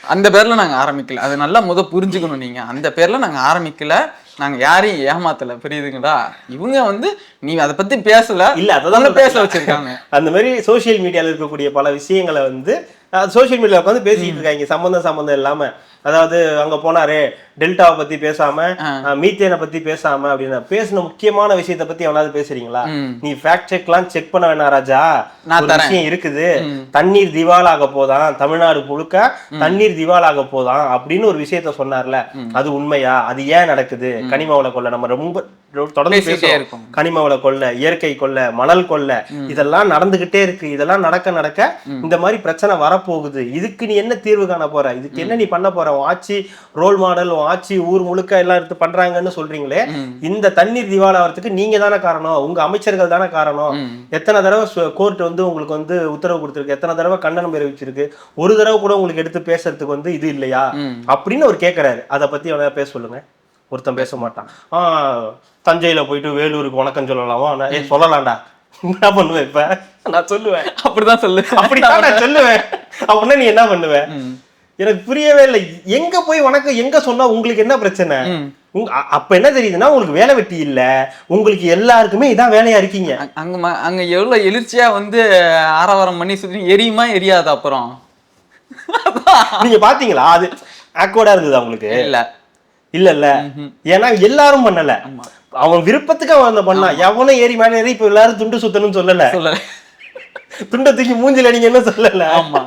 அந்த பேர்ல நாங்க ஆரம்பிக்கல. அது நல்லா புரிஞ்சுக்கணும் நீங்க. அந்த பேர்ல நாங்க ஆரம்பிக்கல, நாங்க யாரையும் ஏமாத்தல, புரியுதுங்களா? இவங்க வந்து நீ அதை பத்தி பேசல, இல்ல அததான் பேச வச்சிருக்காங்க. அந்த மாதிரி சோசியல் மீடியால இருக்கக்கூடிய பல விஷயங்களை வந்து சோசியல் மீடியால உட்காந்து பேசிட்டு இருக்காங்க சம்பந்தம் இல்லாம. அதாவது அங்க போனாரே டெல்டாவை பத்தி பேசாம மீத்தேனை பத்தி பேசாம அப்படின்னா பேசின முக்கியமான விஷயத்த பத்தி எவனாவது பேசுறீங்களா? நீ ஃபேக்ட் செக்லாம் செக் பண்ண வேணாம் ராஜா, ஒரு விஷயம் இருக்குது, தண்ணீர் திவாலாக போதான், தமிழ்நாடு முழுக்க தண்ணீர் திவாலாக போதான் அப்படின்னு ஒரு விஷயத்த சொன்னார்ல, அது உண்மையா? அது ஏன் நடக்குது? கனிம வள கொள்ள நம்ம ரொம்ப தொடர்ந்து பேசுறோம். கனிம வள கொள்ள, இயற்கை கொள்ள, மணல் கொள்ள, இதெல்லாம் நடந்துகிட்டே இருக்கு. இதெல்லாம் நடக்க நடக்க இந்த மாதிரி பிரச்சனை வரப்போகுது. இதுக்கு நீ என்ன தீர்வு காண போற? இதுக்கு என்ன நீ பண்ண போற? ஆட்சி ரோல் மாடல், ஆட்சி ஊர் முழுக்க எல்லாம் எடுத்து பண்றாங்கன்னு சொல்றீங்களே, இந்த தண்ணீர் திவால் ஆகிறதுக்கு நீங்க தானே காரணம், உங்க அமைச்சர்கள் தானே காரணம். எத்தனை தடவை கோர்ட் வந்து உங்களுக்கு வந்து உத்தரவு கொடுத்திருக்கு, எத்தனை தடவை கண்டனம் தெரிவிச்சிருக்கு, ஒரு தடவை கூட உங்களுக்கு எடுத்து பேசுறதுக்கு வந்து இது இல்லையா அப்படின்னு அவர் கேட்கிறாரு. அதை பத்தி அவனை பேச சொல்லுங்க. ஒருத்தன் பேச மாட்டான். தஞ்சையில போயிட்டு வேலூருக்கு வணக்கம் சொல்லலாமா? சொல்லலாம்டா. என்ன பண்ணுவேன் இப்ப? நான் சொல்லுவேன், அப்படிதான் அப்படிதான் நான் சொல்லுவேன். அப்படின்னா நீ என்ன பண்ணுவ? எனக்கு புரியவே இல்லை. எங்க போய் வணக்கம் எங்க சொன்னா உங்களுக்கு என்ன பிரச்சனை? அப்ப என்ன தெரியுதுன்னா, உங்களுக்கு வேலை வெட்டி இல்ல, உங்களுக்கு எல்லாருக்குமே இதான் வேலையா இருக்கீங்க. அங்க எவ்வளவு எழுச்சியா வந்து ஆரவாரம் பண்ணி சுத்தி எரியுமா எரியாது? அப்புறம் நீங்க பாத்தீங்களா? அது ஆக்வர்டா இருந்தது அவங்களுக்கு? இல்ல ஏன்னா எல்லாரும் பண்ணல, அவன் விருப்பத்துக்கு அவன் பண்ணா. எவனும் ஏறி மேல ஏறி இப்ப எல்லாரும் துண்டு சுத்தணும்னு சொல்லல, துண்டை தூக்கி மூஞ்சில அடிங்கன்னு சொல்லல. ஆமா,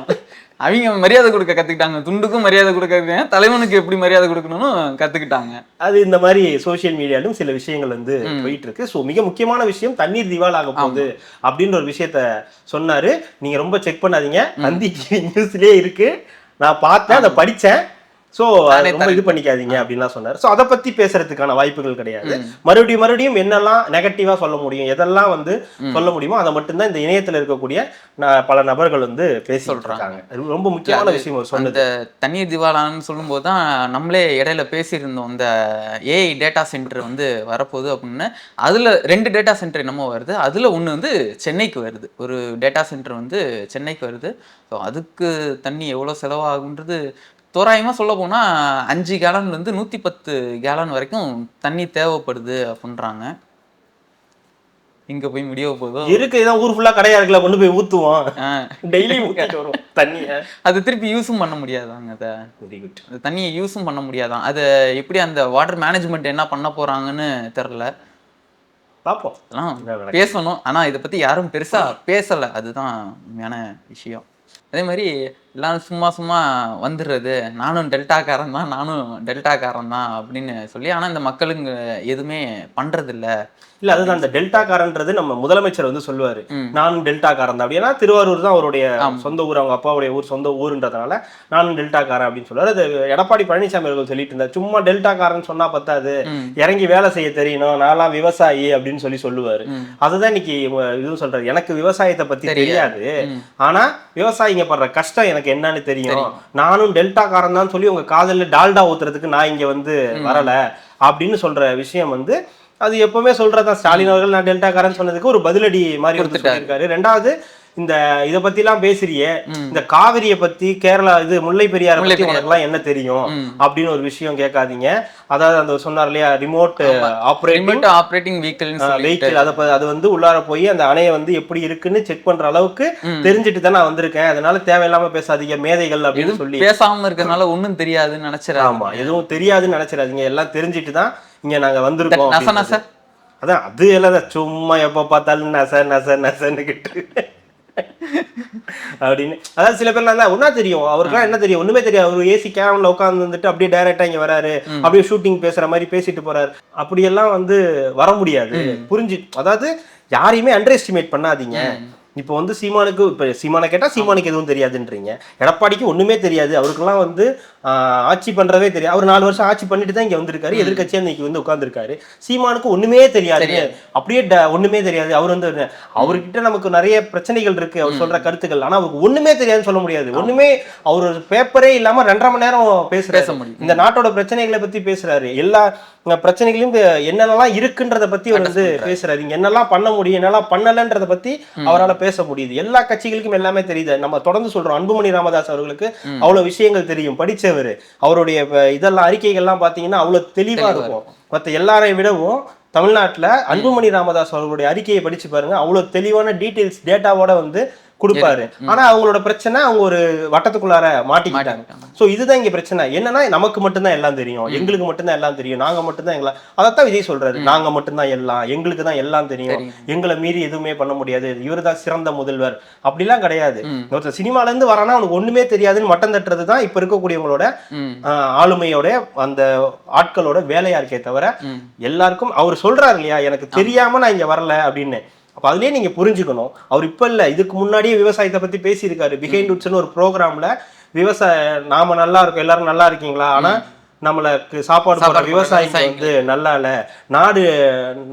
அவங்க மரியாதை கொடுக்க கத்துக்கிட்டாங்க. துண்டுக்கும் மரியாதை கொடுக்க, தலைவனுக்கு எப்படி மரியாதை கொடுக்கணும்னு கத்துக்கிட்டாங்க. அது இந்த மாதிரி சோசியல் மீடியாலும் சில விஷயங்கள் வந்து போயிட்டு இருக்கு. ஸோ மிக முக்கியமான விஷயம் தண்ணீர் திவால் ஆக போகுது அப்படின்ற ஒரு விஷயத்த சொன்னாரு. நீங்க ரொம்ப செக் பண்ணாதீங்க, நந்தி நியூஸ்லயே இருக்கு, நான் பார்த்தேன், அதை படிச்சேன். ஸோ ரொம்ப இது பண்ணிக்காதீங்க அப்படின்லாம் சொன்னார். ஸோ அதை பத்தி பேசுறதுக்கான வாய்ப்புகள் கிடையாது. மறுபடியும் என்னெல்லாம் நெகட்டிவா சொல்ல முடியும், எதெல்லாம் வந்து சொல்ல முடியுமோ அதை மட்டும்தான் இந்த இணையத்தில் இருக்கக்கூடிய பல நபர்கள் வந்து பேசி சொல்றாங்க. ரொம்ப முக்கியமான விஷயம் சொன்னது. தண்ணீர் திவாலான்னு சொல்லும் போது தான் நம்மளே இடையில பேசியிருந்தோம், இந்த ஏஐ டேட்டா சென்டர் வந்து வரப்போகுது அப்படின்னு. அதுல 2 டேட்டா சென்டர் என்னமோ வருது. அதுல ஒண்ணு வந்து சென்னைக்கு வருது, ஒரு டேட்டா சென்டர் வந்து சென்னைக்கு வருது. ஸோ அதுக்கு தண்ணி எவ்வளவு செலவாகுன்றது தோராயமாக சொல்ல போனால் 5 கேலன்லேருந்து 110 கேலன் வரைக்கும் தண்ணி தேவைப்படுது அப்படின்றாங்க. இங்கே போய் முடிய போதும் இருக்கு, இதான் ஊர் ஃபுல்லாக கடையா இருக்குல்ல, கொண்டு போய் ஊற்றுவோம், டெய்லி ஊற்றிட்டு வரும் தண்ணியை. அது திருப்பி யூஸும் பண்ண முடியாதாங்க. அதை அந்த தண்ணியை யூஸும் பண்ண முடியாதான். அது எப்படி அந்த வாட்டர் மேனேஜ்மெண்ட் என்ன பண்ண போகிறாங்கன்னு தெரில. பார்ப்போம், அதெல்லாம் பேசணும். ஆனால் இதை பற்றி யாரும் பெருசாக பேசலை, அதுதான் உண்மையான விஷயம். அதே மாதிரி எல்லாரும் சும்மா வந்துடுறது, நானும் டெல்டாக்காரன் தான் அப்படின்னு சொல்லி. ஆனால் இந்த மக்களுங்க எதுவுமே பண்றது இல்லை. அதுதான் அந்த டெல்டாக்காரன்றது நம்ம முதலமைச்சர் வந்து சொல்லுவாரு, நானும் டெல்டாக்காரன் தான் அப்படின்னா. திருவாரூர் தான் அவருடைய சொந்த ஊர், அவங்க அப்பாவுடைய ஊர், சொந்த ஊருன்றதுனால நானும் டெல்டாக்காரன் அப்படின்னு சொல்லுவாரு. அது எடப்பாடி பழனிசாமி அவர்கள் சொல்லிட்டு இருந்தார். சும்மா டெல்டாக்காரன் சொன்னா பத்தாது, இறங்கி வேலை செய்ய தெரியணும், நான்லாம் விவசாயி அப்படின்னு சொல்லுவாரு. அதுதான் இன்னைக்கு இதுவும் சொல்றாரு, எனக்கு விவசாயத்தை பத்தி தெரியாது, ஆனா விவசாயிங்க படுற கஷ்டம் எனக்கு என்னன்னு தெரியும், நானும் டெல்டாக்காரன் தான் சொல்லி உங்க காதல்ல டால்டா ஊத்துறதுக்கு நான் இங்க வந்து வரல அப்படின்னு சொல்ற விஷயம் வந்து அது எப்பவுமே சொல்றதான். ஸ்டாலின் அவர்கள் நான் டெல்டாக்காரன் சொன்னதுக்கு ஒரு பதிலடி மாதிரி சொல்லியிருக்காரு. 2வது, இந்த இதை பத்தி எல்லாம் பேசுறியே, இந்த காவிரியை பத்தி, கேரளா இது முல்லை பெரியாரை பத்தி உனக்குலாம் என்ன தெரியும் அப்படின்னு ஒரு விஷயம் கேட்காதீங்க. அதாவது அந்த சொன்னார் இல்லையா, ரிமோட் ஆப்ரேட்டிங் வெஹிக்கிள், அது வந்து உள்ளார போய் அந்த அணையை வந்து எப்படி இருக்குன்னு செக் பண்ற அளவுக்கு தெரிஞ்சுட்டு தான் நான் வந்திருக்கேன், அதனால தேவையில்லாம பேசாதீங்க மேதைகள் அப்படின்னு சொல்லி. பேசாம இருக்கிறதுனால ஒன்னும் தெரியாதுன்னு நினைச்சிடாதீங்க. ஆமா, எதுவும் தெரியாதுன்னு நினைச்சிடாதீங்க, எல்லாம் தெரிஞ்சுட்டு தான் இங்க நாங்க வந்திருக்கோம். அதான் அது எல்லாம் சும்மா எப்ப பார்த்தாலும் நசன்னு கிட்டு அப்படின்னு. அதாவது சில பேர்லாம் ஒன்னா தெரியும், அவருக்குலாம் என்ன தெரியும், ஒண்ணுமே தெரியாது. அவர் ஏசி கேவன்ல உட்கார்ந்து வந்துட்டு அப்படியே டைரக்டா இங்க வராரு, அப்படியே ஷூட்டிங் பேசுற மாதிரி பேசிட்டு போறாரு. அப்படியெல்லாம் வந்து வர முடியாது, புரிஞ்சு. அதாவது யாரையுமே அண்டர் எஸ்டிமேட் பண்ணாதீங்க. இப்போ வந்து சீமானுக்கு, இப்போ சீமானை கேட்டால் சீமானுக்கு எதுவும் தெரியாதுன்றீங்க, எடப்பாடிக்கு ஒன்றுமே தெரியாது, அவருக்கெல்லாம் வந்து ஆட்சி பண்றதே தெரியாது. அவர் 4 வருஷம் ஆட்சி பண்ணிட்டு தான் இங்க வந்திருக்காரு. எதிர்க்கட்சியா இன்னைக்கு வந்து உட்கார்ந்துருக்காரு. சீமானுக்கு ஒண்ணுமே தெரியாது, அப்படியே ஒண்ணுமே தெரியாது. அவர் வந்து அவர்கிட்ட நமக்கு நிறைய பிரச்சனைகள் இருக்கு, அவர் சொல்ற கருத்துக்கள். ஆனா அவருக்கு ஒண்ணுமே தெரியாதுன்னு சொல்ல முடியாது. ஒண்ணுமே அவர் ஒரு பேப்பரே இல்லாம 2.5 மணி நேரம் பேசுறாரு. இந்த நாட்டோட பிரச்சனைகளை பத்தி பேசுறாரு. எல்லா பிரச்சனைகளையும் என்னென்னலாம் இருக்குன்றத பத்தி அவர் வந்து பேசுறாரு. இங்க என்னெல்லாம் பண்ண முடியும், என்னெல்லாம் பண்ணலன்றத பத்தி அவரால் பேச முடியுது. எல்லா கட்சிகளுக்கும் எல்லாமே தெரியுது. நம்ம தொடர்ந்து சொல்றோம், அன்புமணி ராமதாஸ் அவர்களுக்கு அவ்வளவு விஷயங்கள் தெரியும், படிச்சவர். அவருடைய இதெல்லாம் அறிக்கைகள்லாம் பாத்தீங்கன்னா அவ்வளவு தெளிவா இருக்கும். மற்ற எல்லாரையும் விடவும் தமிழ்நாட்டுல அன்புமணி ராமதாஸ் அவர்களுடைய அறிக்கையை படிச்சு பாருங்க, அவ்வளவு தெளிவான டீடைல்ஸ் டேட்டாவோட வந்து கொடுப்பாரு. ஆனா அவங்களோட பிரச்சனை, அவங்க ஒரு வட்டத்துக்குள்ளார மாட்டிக்கிட்டாங்க. சோ இதுதான் இங்க பிரச்சனை. என்னன்னா நமக்கு மட்டும்தான் எல்லாம் தெரியும், எங்களுக்கு மட்டும்தான் எல்லாம் தெரியும், நாங்க மட்டும்தான் எல்லாம். அதைத்தான் விஜய் சொல்றாரு, நாங்க மட்டும்தான் எல்லாம், எங்களுக்கு தான் எல்லாம் தெரியும், எங்களை மீறி எதுவுமே பண்ண முடியாது, இவரு தான் சிறந்த முதல்வர் அப்படிலாம் கிடையாது. ஒருத்தர் சினிமால இருந்து வரானா அவனுக்கு ஒண்ணுமே தெரியாதுன்னு மட்டம் தட்டுறது தான் இப்ப இருக்கக்கூடியவங்களோட ஆளுமையோட அந்த ஆட்களோட வேலையா இருக்கே தவிர, எல்லாருக்கும் அவர் சொல்றாரு இல்லையா, எனக்கு தெரியாம நான் இங்க வரல அப்படின்னு. அப்ப அதுலயே நீங்க புரிஞ்சுக்கணும், அவர் இப்ப இல்ல, இதுக்கு முன்னாடியே விவசாயத்தை பத்தி பேசியிருக்காரு. பிஹைண்ட் உட்ஸ்னு ஒரு ப்ரோக்ராம்ல நாம நல்லா இருக்கோம், எல்லாரும் நல்லா இருக்கீங்களா, ஆனா நம்மளுக்கு சாப்பாடு போடுற விவசாயிகள் வந்து நல்லா இல்ல, நாடு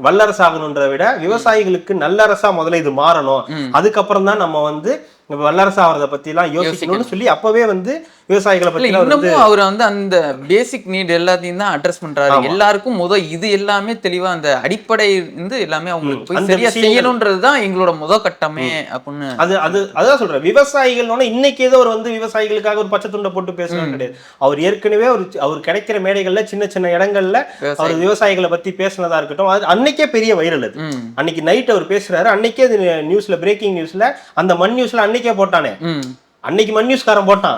வல்லரசு ஆகணுன்றத விட விவசாயிகளுக்கு நல்லரசா முதல்ல இது மாறணும், அதுக்கப்புறம் தான் நம்ம வந்து வல்லரசு ஆகிறத பத்தி எல்லாம் யோசிக்கணும்னு சொல்லி அப்பவே வந்து விவசாயிகளை பத்தி இன்னமும் அவர் வந்து அந்த பேசிக் நீட் எல்லாத்தையும் தான் அட்ரஸ் பண்றாரு. எல்லாருக்கும் இது எல்லாமே தெளிவா அந்த அடிப்படை இருந்து எல்லாமே அவங்களுக்கு போய் சரியா செய்யணும்ன்றதுதான் எங்களோட கட்டமே அப்படின்னு. அதுதான் சொல்றேன். விவசாயிகள் இன்னைக்கு ஏதோ ஒரு வந்து விவசாயிகளுக்காக ஒரு பச்சை துண்டை போட்டு பேசுறது கிடையாது. அவர் ஏற்கனவே அவர் கிடைக்கிற மேடைகள்ல சின்ன சின்ன இடங்கள்ல அவர் விவசாயிகளை பத்தி பேசினதா இருக்கட்டும், அது அன்னைக்கே பெரிய வைரல். அது அன்னைக்கு நைட் அவர் பேசுறாரு, அன்னைக்கே நியூஸ்ல, பிரேக்கிங் நியூஸ்ல, அந்த மண் நியூஸ்ல அன்னைக்கே போட்டானே. அன்னைக்கு மண் நியூஸ்காரன் போட்டான்,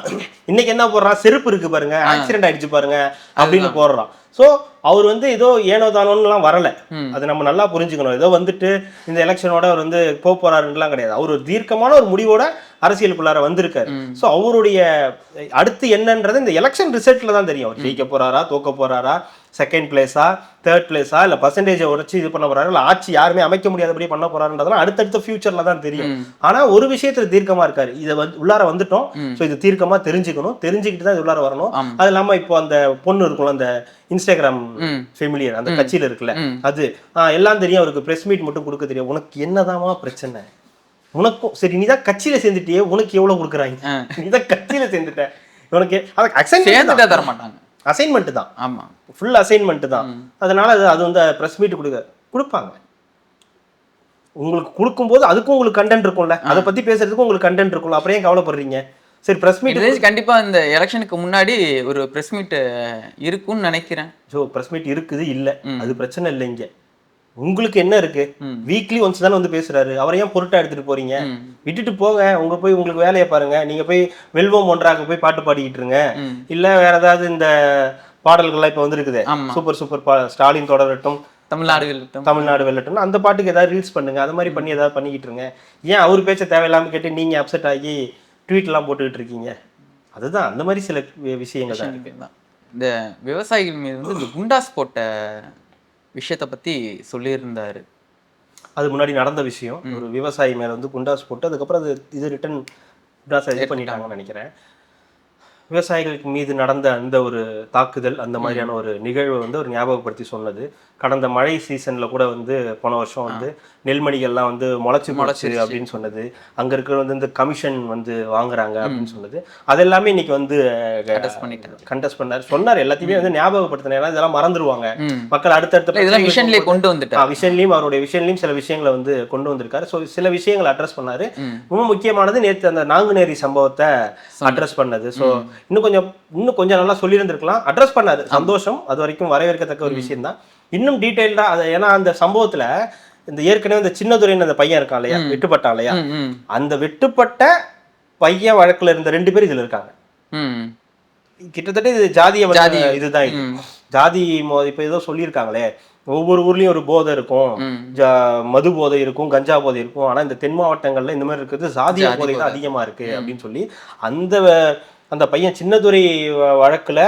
இன்னைக்கு என்ன போடுறான், செருப்பு இருக்கு பாருங்க, ஆக்சிடென்ட் ஆயிடுச்சு பாருங்க அப்படின்னு போடுறான். சோ அவர் வந்து ஏதோ ஏனோ தானோன்னுலாம் வரல, அது நம்ம நல்லா புரிஞ்சுக்கணும். ஏதோ வந்துட்டு இந்த எலெக்ஷனோட அவர் வந்து போறாருலாம் கிடையாது. அவர் ஒரு தீர்க்கமான ஒரு முடிவோட அரசியலுக்குள்ளார வந்திருக்காரு. சோ அவருடைய அடுத்து என்னன்றது இந்த எலெக்ஷன் ரிசல்ட்ல தான் தெரியும். அவர் ஜெயிக்க போறாரா, தோக்க போறாரா, செகண்ட் பிளேஸா, தேர்ட் பிளேஸா, இல்ல பர்சன்டேஜை உடைச்சு இது பண்ண போறாரு, இல்ல ஆட்சி யாருமே அமைக்க முடியாதபடி பண்ண போறாருன்றதெல்லாம் அடுத்தடுத்த ஃபியூச்சர்ல தான் தெரியும். ஆனா ஒரு விஷயத்துல தீர்க்கமா இருக்காரு, இதை உள்ளார வந்துட்டோம், சோ இது தீர்க்கமா தெரிஞ்சுக்கணும், தெரிஞ்சுக்கிட்டு தான் இது உள்ளார வரணும். அது இல்லாம இப்போ அந்த பொண்ணு இருக்கும்ல, அந்த இன்ஸ்டாகிராம் ஃபெமிலியர், அந்த கட்சியில இருக்குல்ல, அது எல்லாம் தெரியும், அவருக்கு பிரஸ் மீட் மட்டும் கொடுக்க தெரியும். உனக்கு என்னதாமா பிரச்சனை, உனக்கும் சரி, நீதான் கட்சியில சேர்ந்துட்டியே, உனக்கு எவ்வளவு கொடுக்குறாங்க, நீதான் கட்சியில சேர்ந்துட்ட, உனக்கு தர மாட்டாங்க, அசைன்மெண்ட் தான். ஆமா, ஃபுல் அசைன்மெண்ட் தான். அதனால அது வந்து பிரஸ் மீட் கொடுப்பாங்க. உங்களுக்கு கொடுக்கும்போது அதுக்கும் உங்களுக்கு கண்டென்ட் இருக்கும்ல, அதை பத்தி பேசுறதுக்கும் உங்களுக்கு கண்டென்ட் இருக்கும்ல, அப்புறம் ஏன் கவலைப்படுறீங்க? சரி, பிரஸ் மீட் கண்டிப்பா இந்த எலெக்ஷனுக்கு முன்னாடி ஒரு பிரஸ் மீட் இருக்கும்னு நினைக்கிறேன். பிரஸ் மீட் இருக்குது, இல்ல அது பிரச்சனை இல்லை. இங்க உங்களுக்கு என்ன இருக்கு, வீக்லி ஒன்ஸ் தானே வந்து பேசுறாரு, அவரை ஏன் பொருட்டா எடுத்துட்டு போறீங்க? விட்டுட்டு போங்க, உங்களுக்கு வேலையை பாருங்க. நீங்க போய் வெல்வோம் ஒன்றாக போய் பாட்டு பாடிக்கிட்டு இருங்க, இல்ல வேற ஏதாவது இந்த பாடல்கள்லாம் இப்ப வந்துருக்குது, சூப்பர் சூப்பர் ஸ்டாலின் தொடரட்டும், தமிழ்நாடு வெல்லட்டும், அந்த பாட்டுக்கு ஏதாவது ரீல்ஸ் பண்ணுங்க, அது மாதிரி பண்ணி ஏதாவது பண்ணிக்கிட்டு இருங்க. ஏன் அவர் பேச்ச தேவையில்லாம கேட்டு நீங்க அப்செட் ஆகி ட்வீட் எல்லாம் போட்டுக்கிட்டு இருக்கீங்க? அதுதான் அந்த மாதிரி சில விஷயங்கள் தான் இருக்கு. இந்த விவசாயிகள் மீது வந்து இந்த குண்டாஸ் போட்ட விஷயத்தை பத்தி சொல்லியிருந்தாரு. அது முன்னாடி நடந்த விஷயம். ஒரு விவசாயி மேல வந்து குண்டாஸ் போட்டு அதுக்கப்புறம் இது ரிட்டர்ன் குண்டாஸ் இது பண்ணிட்டாங்கன்னு நினைக்கிறேன். விவசாயிகளுக்கு மீது நடந்த அந்த ஒரு தாக்குதல், அந்த மாதிரியான ஒரு நிகழ்வை வந்து ஒரு ஞாபகப்படுத்தி சொன்னது. கடந்த மழை சீசன்ல கூட வந்து போன வருஷம் வந்து நெல்மணிகள்லாம் வந்து முளைச்சு அப்படின்னு சொன்னது. அங்க இருக்கிற வந்து இந்த கமிஷன் வந்து வாங்குறாங்க அப்படின்னு சொன்னது. அதெல்லாமே இன்னைக்கு வந்து கண்டெஸ்ட் பண்ணாரு, சொன்னார். எல்லாத்தையுமே வந்து ஞாபகப்படுத்தினா இதெல்லாம் மறந்துடுவாங்க மக்கள். அடுத்தடுத்த விஷன்லயும் அவருடைய விஷன்லயும் சில விஷயங்களை வந்து கொண்டு வந்திருக்காரு. ஸோ சில விஷயங்களை அட்ரஸ் பண்ணாரு. ரொம்ப முக்கியமானது நேற்று அந்த நாங்குநேரி சம்பவத்தை அட்ரஸ் பண்ணது. ஸோ இன்னும் கொஞ்சம் நல்லா சொல்லியிருந்திருக்கலாம், அட்ரஸ் பண்ணாரு, சந்தோஷம். அது வரைக்கும் வரவேற்கத்தக்க ஒரு விஷயம் தான். இன்னும் டீடைல்டா அதை, ஏன்னா அந்த சம்பவத்துல இந்த ஏற்கனவே இந்த சின்னதுரைன்னு அந்த பையன் இருக்கான் இல்லையா, வெட்டுப்பட்டான் இல்லையா, அந்த வெட்டுப்பட்ட பையன் வழக்குல இருந்த 2 பேர் இதுல இருக்காங்க. கிட்டத்தட்ட இது ஜாதிய இதுதான், இது ஜாதி. இப்ப ஏதோ சொல்லியிருக்காங்களே, ஒவ்வொரு ஊர்லயும் ஒரு போதை இருக்கும், மது போதை இருக்கும், கஞ்சா போதை இருக்கும், ஆனா இந்த தென் மாவட்டங்கள்ல இந்த மாதிரி இருக்கிறது ஜாதிய போதை தான் அதிகமா இருக்கு அப்படின்னு சொல்லி அந்த பையன் சின்னதுரை வழக்குல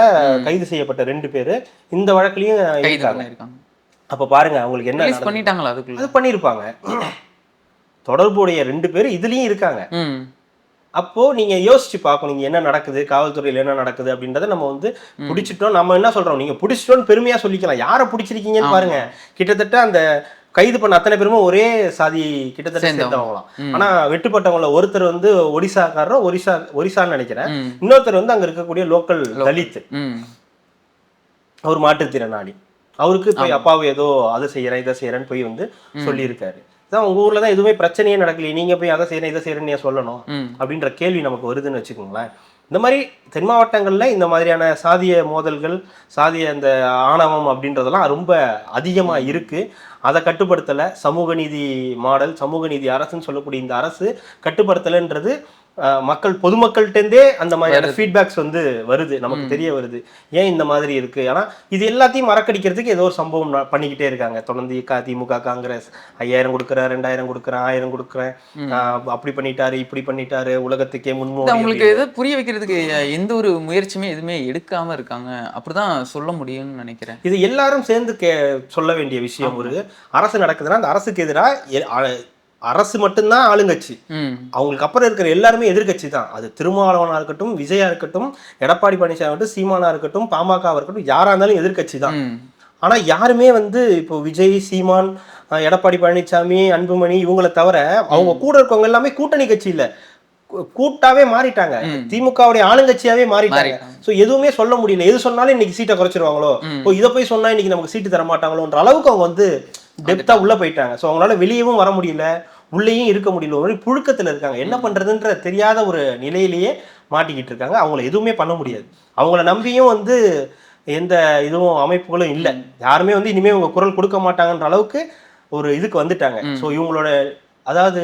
கைது செய்யப்பட்ட 2 பேரு இந்த வழக்குலயும் இருக்காங்க. அப்ப பாருங்க அவங்களுக்கு என்ன பண்ணிட்டாங்களா, அது பண்ணிருப்பாங்க. தொடர்புடைய 2 பேரு இதுலயும் இருக்காங்க. அப்போ நீங்க யோசிச்சு பார்க்கணும் நீங்க என்ன நடக்குது, காவல்துறையில என்ன நடக்குது அப்படின்றத நம்ம வந்து பிடிச்சிட்டோம். நம்ம என்ன சொல்றோம், நீங்க பிடிச்சிட்டோன்னு பெருமையா சொல்லிக்கலாம். யாரை பிடிச்சிருக்கீங்கன்னு பாருங்க. கிட்டத்தட்ட அந்த கைது பண்ண அத்தனை பேருமே ஒரே சாதி கிட்டத்தட்ட சேர்ந்தவங்களாம். ஆனா வெட்டுப்பட்டவங்கள ஒருத்தர் வந்து ஒரிசாக்காரரோ ஒரிசான்னு நினைக்கிறேன், இன்னொருத்தர் வந்து அங்க இருக்கக்கூடிய லோக்கல் தலித், அவர் மாற்றுத்திறனாளி. அவருக்கு போய் அப்பாவை ஏதோ அதை செய்யறேன் இதை செய்யறேன்னு போய் வந்து சொல்லியிருக்காரு. உங்க ஊர்ல தான் எதுவுமே பிரச்சனையே நடக்கலையே, நீங்க போய் அதை செய்யறேன் இதை செய்யறேன்னு சொல்லணும் அப்படின்ற கேள்வி நமக்கு வருதுன்னு வச்சுக்கோங்களேன். இந்த மாதிரி தென் மாவட்டங்கள்ல இந்த மாதிரியான சாதிய மோதல்கள், சாதிய அந்த ஆணவம் அப்படின்றதெல்லாம் ரொம்ப அதிகமா இருக்கு. அதை கட்டுப்படுத்தலை. சமூக நீதி மாடல், சமூக நீதி அரசுன்னு சொல்லக்கூடிய இந்த அரசு கட்டுப்படுத்தலைன்றது மக்கள் பொதுமக்கள்கிட்டே அந்த மாதிரியான ஃபீட்பேக்ஸ் வந்து வருது, நமக்கு தெரிய வருது. ஏன் இந்த மாதிரி இருக்கு? ஆனா இது எல்லாத்தையும் மறக்கடிக்கிறதுக்கு ஏதோ ஒரு சம்பவம் பண்ணிக்கிட்டே இருக்காங்க தொடர்ந்து. திமுக, காங்கிரஸ் 5000 கொடுக்குறேன், 2000 கொடுக்குறேன், 1000 கொடுக்குறேன், அப்படி பண்ணிட்டாரு இப்படி பண்ணிட்டாரு, உலகத்துக்கே முன்மோடி. உங்களுக்கு எதை புரிய வைக்கிறதுக்கு எந்த ஒரு முயற்சியுமே எதுவுமே எடுக்காம இருக்காங்க, அப்படிதான் சொல்ல முடியும்னு நினைக்கிறேன். இது எல்லாரும் சேர்ந்து சொல்ல வேண்டிய விஷயம். ஒரு அரசு நடக்குதுன்னா அந்த அரசுக்கு எதிராக அரசு மட்டும்தான் ஆளுங்கட்சி, அவங்களுக்கு அப்புறம் இருக்கிற எல்லாருமே எதிர்கட்சி தான். அது திருமாவளவனா இருக்கட்டும், விஜயா இருக்கட்டும், எடப்பாடி பழனிசாமி இருக்கட்டும், சீமானா இருக்கட்டும், பாமக இருக்கட்டும், யாரா இருந்தாலும் எதிர்கட்சி தான். ஆனா யாருமே வந்து இப்போ விஜய், சீமான், எடப்பாடி பழனிசாமி, அன்புமணி இவங்களை தவிர அவங்க கூட இருக்கவங்க எல்லாமே கூட்டணி கட்சி இல்ல, கூட்டாவே மாறிட்டாங்க. திமுகவுடைய ஆளுங்கட்சியாவே மாறிட்டாங்க. சோ எதுவுமே சொல்ல முடியல. எது சொன்னாலும் இன்னைக்கு சீட்டை குறைச்சிருவாங்களோ, இதை போய் சொன்னா இன்னைக்கு நமக்கு சீட்டு தர மாட்டாங்களோன்ற அளவுக்கு அவங்க வந்து டெப்தா உள்ள போயிட்டாங்க. சோ அவங்களால வெளியவும் வர முடியல, உள்ளேயும் இருக்க முடியல, ஒரு புழுக்கத்துல இருக்காங்க. என்ன பண்றதுன்ற தெரியாத ஒரு நிலையிலேயே மாட்டிக்கிட்டு இருக்காங்க. அவங்கள எதுவுமே பண்ண முடியாது. அவங்கள நம்பியும் வந்து எந்த இதுவும் அமைப்புகளும் இல்லை. யாருமே வந்து இனிமே உங்க குரல் கொடுக்க மாட்டாங்கன்ற அளவுக்கு ஒரு இதுக்கு வந்துட்டாங்க. ஸோ இவங்களோட அதாவது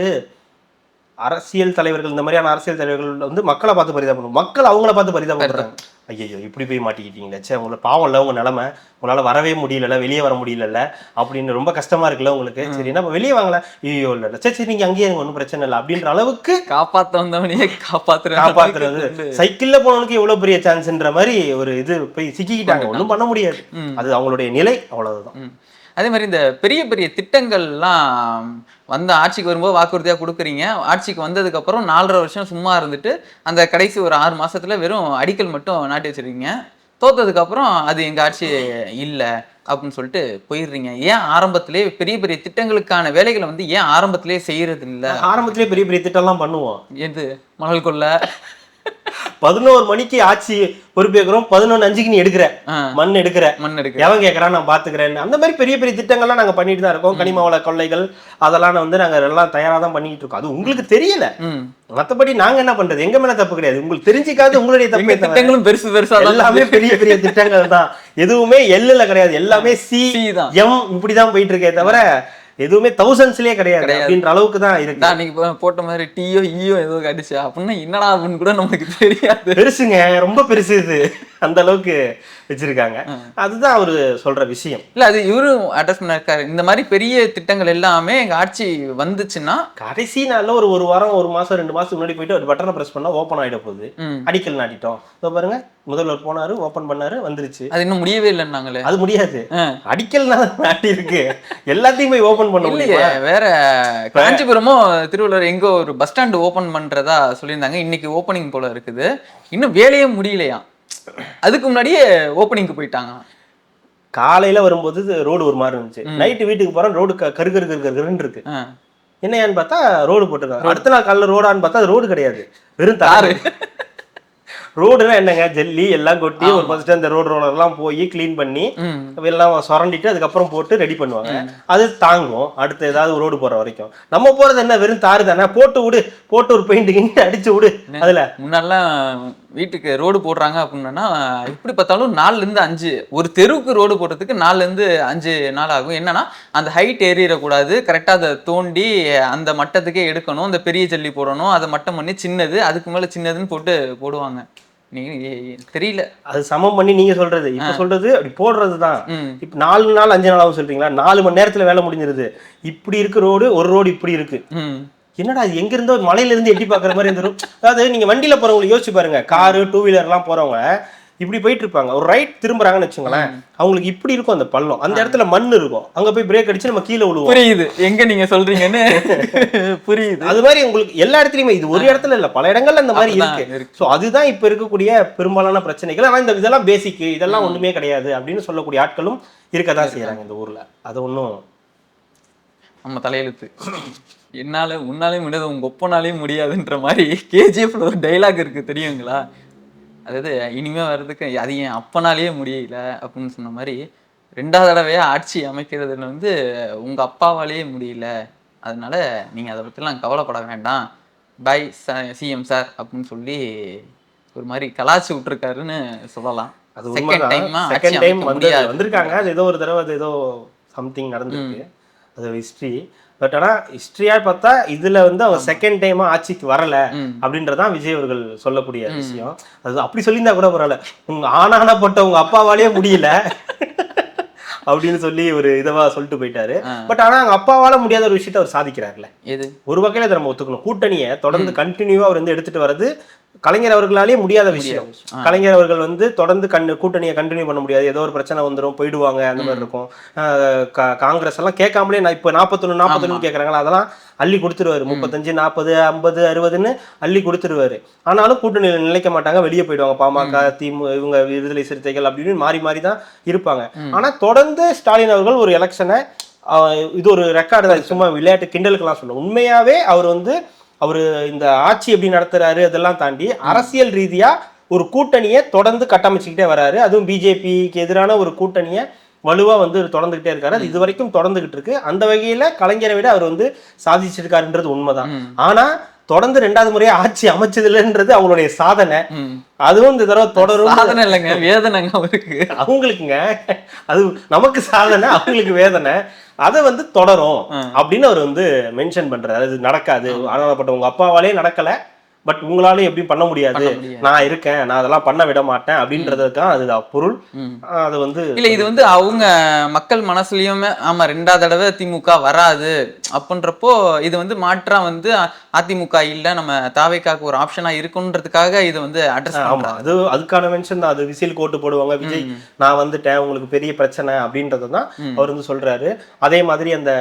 அரசியல் தலைவர்கள், இந்த மாதிரியான அரசியல் தலைவர்கள் வந்து மக்களை பார்த்து பரிதாபம், மக்கள் அவங்கள பார்த்து பரிதாபப்படுறாங்க. ஐயோ இப்படி போய் மாட்டிக்கிட்டீங்களே, சே உங்களை பாவம் இல்லை, உங்க நிலைமை, உங்களால வரவே முடியல, வெளியே வர முடியல அப்படின்னு ரொம்ப கஷ்டமா இருக்குல்ல உங்களுக்கு, சரி நம்ம வெளியே வாங்கலாம், ஐயோ இல்லை சரி சரி நீங்க அங்கேயே ஒன்றும் பிரச்சனை இல்லை அப்படின்ற அளவுக்கு காப்பாற்ற வந்தவனையே காப்பாத்துறது. சைக்கிள்ல போனவனுக்கு எவ்வளவு பெரிய சான்ஸ்ன்ற மாதிரி ஒரு இது போய் சிக்கிக்கிட்டாங்க. ஒன்றும் பண்ண முடியாது, அது அவங்களுடைய நிலை, அவ்வளவுதான். அதே மாதிரி இந்த பெரிய பெரிய திட்டங்கள்லாம் வந்து ஆட்சிக்கு வரும்போது வாக்குறுதியாக கொடுக்குறீங்க, ஆட்சிக்கு வந்ததுக்கு அப்புறம் 4.5 வருஷம் சும்மா இருந்துட்டு அந்த கடைசி ஒரு 6 மாசத்துல வெறும் அடிக்கல் மட்டும் நாட்டி வச்சிருக்கீங்க. தோத்ததுக்கு அப்புறம் அது எங்க ஆட்சி இல்லை அப்படின்னு சொல்லிட்டு போயிடுறீங்க. ஏன் ஆரம்பத்திலே பெரிய பெரிய திட்டங்களுக்கான வேலைகளை வந்து ஏன் ஆரம்பத்திலே செய்யறது இல்லை? ஆரம்பத்திலே பெரிய பெரிய திட்டம்லாம் பண்ணுவோம். எது மணல் கொள்ள 11 மணிக்கு ஆட்சி பொறுப்பேற்கிறோம், 11:05 நீ எடுக்கிற மண் எடுக்கிற எவன் கேட்கறான் நான் பாத்துக்கிறேன். அந்த மாதிரி பெரிய பெரிய திட்டங்கள்லாம் நாங்க பண்ணிட்டு தான் இருக்கோம். கனிம வள கொள்ளைகள் அதெல்லாம் வந்து நாங்க எல்லாம் தயாரா தான் பண்ணிட்டு இருக்கோம். அது உங்களுக்கு தெரியல, மத்தபடி நாங்க என்ன பண்றது, எங்க மேல தப்பு கிடையாது. உங்களுக்கு தெரிஞ்சிக்காது உங்களுடைய தப்பு. திட்டங்களும் பெருசு பெருசா எல்லாமே பெரிய பெரிய திட்டங்கள் தான். எதுவுமே எல்லுல கிடையாது, எல்லாமே சி எம் இப்படிதான் போயிட்டு இருக்கே தவிர எதுவுமே தௌசண்ட்ஸ்லயே கிடையாது அப்படின்ற அளவுக்கு தான் இருக்கு. நீங்க போட்ட மாதிரி டீயோ ஈயோ ஏதோ கடிச்சு அப்படின்னா என்னடா அப்படின்னு கூட நமக்கு தெரியாது. பெருசுங்க, ரொம்ப பெருசு இது, அந்த அளவுக்கு வச்சிருக்காங்க. அதுதான் அவரு சொல்ற விஷயம். இல்ல அது இவரும் அட்ரஸ் பண்ணிருக்காரு. இந்த மாதிரி பெரிய திட்டங்கள் எல்லாமே எங்க ஆட்சி வந்துச்சுன்னா கடைசி நாள்ல ஒரு வாரம் 1 மாசம் 2 மாசத்துக்கு முன்னாடி போயிட்டு ஒரு பட்டனை பிரஸ் பண்ணா ஓப்பன் ஆயிட போகுது. அடிக்கல் நாட்டிட்டோம். இதோ பாருங்க, முதல்வர் போனாரு, ஓபன் பண்ணாரு, வந்துருச்சு. அது இன்னும் முடியவே இல்லைன்னாங்களே. அது முடியாது, அடிக்கல் நாட்டி இருக்கு, எல்லாத்தையும் போய் ஓபன் பண்ண முடியல. வேற காஞ்சிபுரமும் திருவள்ளுவர் எங்கோ ஒரு பஸ் ஸ்டாண்ட் ஓபன் பண்றதா சொல்லியிருந்தாங்க. இன்னைக்கு ஓப்பனிங் போல இருக்குது. இன்னும் வேலையே முடியலையா, அதுக்கு முன்னாடியே ஓப்பனிங்க்கு போயிட்டாங்க. காலையில வரும்போது ரோடு ஒரு மாதிரி இருந்துச்சு, நைட்டு வீட்டுக்கு போறோம் ரோடு கருன்னு இருக்கு. என்னையான்னு பார்த்தா ரோடு போட்டுருக்காங்க. அடுத்த நாள் காலையில ரோடான்னு பார்த்தா அது ரோடு கிடையாது, வெறும் தாரு. ரோடுனா என்னங்க, ஜல்லி எல்லாம் கொட்டி ஒரு ஃபர்ஸ்ட் அந்த ரோடு ரோலர்லாம் போய் கிளீன் பண்ணி எல்லாம் சுரண்டிட்டு அதுக்கப்புறம் போட்டு ரெடி பண்ணுவாங்க. அது தாங்கும் அடுத்து ஏதாவது ரோடு போற வரைக்கும். நம்ம போறது என்ன, வெறும் தாரு தானே, போட்டு விடு, போட்டு ஒரு பெயிண்ட் அடிச்சு விடு. அதுல முன்னாடிலாம் வீட்டுக்கு ரோடு போடுறாங்க அப்படின்னா எப்படி பார்த்தாலும் 4 to 5 ஒரு தெருவுக்கு ரோடு போடுறதுக்கு 4 to 5 நாள் ஆகும். என்னன்னா அந்த ஹைட் ஏறிடக்கூடாது, கரெக்டா அதை தோண்டி அந்த மட்டத்துக்கே எடுக்கணும், அந்த பெரிய ஜல்லி போடணும், அதை மட்டம் பண்ணி சின்னது அதுக்கு மேல சின்னதுன்னு போட்டு போடுவாங்க. நீங்க தெரியல, அது சமம் பண்ணி நீங்க சொல்றது இப்ப சொல்றது அப்படி போடுறதுதான். இப்ப 4 நாள் 5 நாளாவும் சொல்றீங்களா, 4 மணி நேரத்துல வேலை முடிஞ்சிருது. இப்படி இருக்கு ரோடு, ஒரு ரோடு இப்படி இருக்கு. என்னடா அது எங்க இருந்தோ மலையில இருந்து எட்டி பாக்குற மாதிரி இருந்துரும். அதாவது நீங்க வண்டியில போறவங்களை யோசிச்சு பாருங்க, காரு 2 வீலர் எல்லாம் போறவங்க இப்படி போயிட்டு இருப்பாங்க. ஒரு ரைட் திரும்புறாங்கன்னு வச்சுங்களேன், அவங்களுக்கு இப்படி இருக்கும் அந்த பள்ளம், அந்த இடத்துல மண் இருக்கும், அங்க போய் பிரேக் அடிச்சு நம்ம கீழே விழுவோம். புரியுது எங்க நீங்க சொல்றீங்கன்னு புரியுது. அது மாதிரி உங்களுக்கு எல்லா இடத்துலயுமே, இது ஒரு இடத்துல இல்ல, பல இடங்கள்ல இந்த மாதிரி இருக்கு. சோ அதுதான் இப்ப இருக்கக்கூடிய பெரும்பாலான பிரச்சனைகள். ஆனா இதெல்லாம் பேசிக், இதெல்லாம் ஒண்ணுமே கிடையாது அப்படின்னு சொல்லக்கூடிய ஆட்களும் இருக்கதான் செய்யறாங்க இந்த ஊர்ல. அது ஒண்ணும் நம்ம தலையெழுத்து. உன்னாலே முடியாது, உங்க ஒப்பனாலையும் முடியாதுன்ற மாதிரி கேஜிஎஃப்ல ஒரு டைலாக் இருக்கு தெரியுங்களா? அதாவது இனிமே வர்றதுக்கு அது என் அப்பனாலேயே முடியல அப்படின்னு சொன்ன மாதிரி, 2வது தடவையா ஆட்சி அமைக்கிறதுல வந்து உங்க அப்பாவாலேயே முடியல, அதனால நீங்க அதை பத்திலாம் கவலைப்பட வேண்டாம், பை சிஎம் சார் அப்படின்னு சொல்லி ஒரு மாதிரி கலாச்சி விட்டுருக்காருன்னு சொல்லலாம். அது செகண்ட் டைம் வந்திருக்காங்க. அது ஏதோ ஒரு தடவை அது ஏதோ சம்திங் நடந்திருக்கு, அது ஹிஸ்டரி. பட் ஆனா ஹிஸ்டரியா பார்த்தா இதுல வந்து அவங்க செகண்ட் டைமா ஆட்சிக்கு வரல அப்படின்றதான் விஜய் அவர்கள் சொல்லக்கூடிய விஷயம். அது அப்படி சொல்லியிருந்தா கூட பரவாயில்ல, உங்க ஆனானப்பட்ட உங்க அப்பாவாலேயே முடியல அப்படின்னு சொல்லி ஒரு இதவா சொல்லிட்டு போயிட்டாரு. பட் ஆனா அவங்க அப்பாவால முடியாத ஒரு விஷயத்த அவர் சாதிக்கிறாருல்ல. ஒரு வகையில அதை நம்ம ஒத்துக்கணும். கூட்டணியை தொடர்ந்து கண்டினியூவா அவர் வந்து எடுத்துட்டு வர்றது கலைஞர் அவர்களாலே முடியாத விஷயம். கலைஞர் அவர்கள் வந்து தொடர்ந்து கூட்டணியை கண்டினியூ பண்ண முடியாது, ஏதோ ஒரு பிரச்சனை வந்துடும், போயிடுவாங்க, அந்த மாதிரி இருக்கும். காங்கிரஸ் எல்லாம் கேட்காமலே நான் இப்போ 41 கேட்கறாங்களா, அதெல்லாம் அள்ளி கொடுத்துருவாரு. 35, 40, 50, 60ன்னு அள்ளி கொடுத்துருவாரு. ஆனாலும் கூட்டணியில் நிலைக்க மாட்டாங்க, வெளியே போயிடுவாங்க. பாமக, இவங்க விடுதலை சிறுத்தைகள் அப்படின்னு மாறி மாறி தான் இருப்பாங்க. ஆனா தொடர்ந்து ஸ்டாலின் அவர்கள் ஒரு எலெக்ஷனை, இது ஒரு ரெக்கார்டு தான், சும்மா விளையாட்டு கிண்டலுக்கெல்லாம் சொல்லுவோம். உண்மையாவே அவர் வந்து இந்த ஆட்சி எப்படி நடத்துறாரு அதெல்லாம் தாண்டி அரசியல் ரீதியா ஒரு கூட்டணியை தொடர்ந்து கட்டமைச்சுக்கிட்டே வராரு. அதுவும் பிஜேபிக்கு எதிரான ஒரு கூட்டணியை வலுவா வந்து தொடர்ந்துகிட்டே இருக்காரு. அது இது வரைக்கும் தொடர்ந்துகிட்டு இருக்கு. அந்த வகையில கலைஞரை விட அவர் வந்து சாதிச்சிருக்காருன்றது உண்மைதான். ஆனா தொடர்ந்து 2வது முறையா ஆட்சி அமைச்சதுலன்றது அவங்களுடைய சாதனை. அதுவும் இந்த தடவை தொடரும். சாதனை இல்லைங்க, வேதனைங்க அவருக்கு. அவங்களுக்குங்க அது நமக்கு சாதனை, அவங்களுக்கு வேதனை. அதை வந்து தொடரும் அப்படின்னு அவர் வந்து மென்ஷன் பண்றாரு. அது நடக்காது, ஆனாப்பட்ட உங்க அப்பாவாலே நடக்கல, பட் உங்களால எப்படி பண்ண முடியாது, நான் இருக்கேன், நான் அதெல்லாம் பண்ண விட மாட்டேன் அப்படின்றதுதான் அது பொருள். அது வந்து இல்ல, இது வந்து அவங்க மக்கள் மனசுலயுமே ஆமா 2வது தடவை திமுக வராது அப்படின்றப்போ இது வந்து மாற்றா வந்து அதிமுக இல்ல, நம்ம தாவேக்காக்கு ஒரு ஆப்ஷனா இருக்குன்றதுக்காக இது வந்து அட்ரஸ் பண்றாங்க. அது அதுக்கான மென்ஷன் தான். அது விசில் கோட்டு போடுவாங்க, விஜய் நான் வந்துட்டேன், உங்களுக்கு பெரிய பிரச்சனை அப்படின்றதான் அவர் வந்து சொல்றாரு. அதே மாதிரி அந்த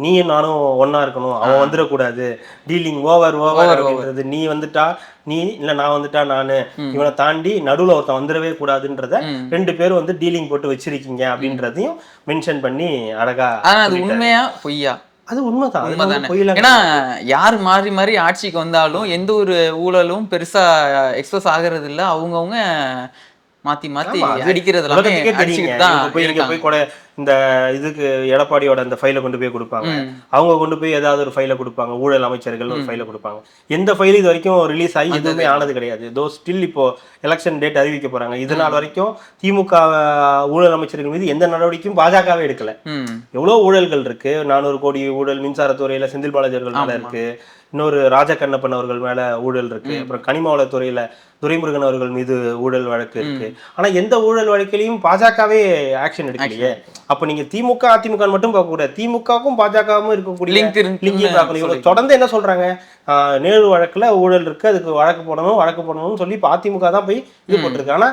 நீயும் நானும் ஒன்னா இருக்கணும், அவன் வந்துடக்கூடாது, டீலிங் ஓவர் அப்படின்றது, நீ வந்துட்டா நீ இல்ல, நான் வந்துட்டா நானு, இவனை தாண்டி நடுவுல ஒருத்தன் வந்துடவே கூடாதுன்றத 2 பேரும் வந்து டீலிங் போட்டு வச்சிருக்கீங்க அப்படின்றதையும் மென்ஷன் பண்ணி அழகா. அது உண்மையா பொய்யா? அது உண்மைதான். ஏன்னா யார் மாறி மாறி ஆட்சிக்கு வந்தாலும் எந்த ஒரு ஊழலும் பெருசா எக்ஸ்பிரஸ் ஆகிறது இல்ல, அவங்கவுங்க மாத்தி மாத்தி அடிக்கிறது இந்த இதுக்கு எடப்பாடியோட அந்த ஃபைலை கொண்டு போய் கொடுப்பாங்க, அவங்க கொண்டு போய் ஏதாவது ஒரு ஃபைலை கொடுப்பாங்க, ஊழல் அமைச்சர்கள் ஒரு ஃபைலை கொடுப்பாங்க. எந்த ஃபைல் இது வரைக்கும் ரிலீஸ் ஆகி எதுவுமே ஆனது கிடையாது. தோ ஸ்டில் இப்போ எலெக்ஷன் டேட் அறிவிக்க போறாங்க. இதனால் வரைக்கும் திமுக ஊழல் அமைச்சர்கள் மீது எந்த நடவடிக்கையும் பாஜகவே எடுக்கல. எவ்வளவு ஊழல்கள் இருக்கு, 400 கோடி ஊழல் மின்சாரத்துறையில செந்தில் பாலாஜி அவர்கள் மேல இருக்கு, இன்னொரு ராஜகண்ணப்பன் அவர்கள் மேல ஊழல் இருக்கு, அப்புறம் கனிம வளத்துறையில துரைமுருகன் அவர்கள் மீது ஊழல் வழக்கு இருக்கு. ஆனா எந்த ஊழல் வழக்கிலையும் பாஜகவே ஆக்ஷன் எடுக்கலையே. அப்ப நீங்க திமுக அதிமுக மட்டும் பார்க்க கூடாது, திமுகவும் பாஜகவும் இருக்கக்கூடிய லிங்க் தொடர்ந்து என்ன சொல்றாங்க, நேரு வழக்குல ஊழல் இருக்கு, அதுக்கு வழக்கு போடணும்னு சொல்லி அதிமுக தான் போய் இது போட்டிருக்கு. ஆனா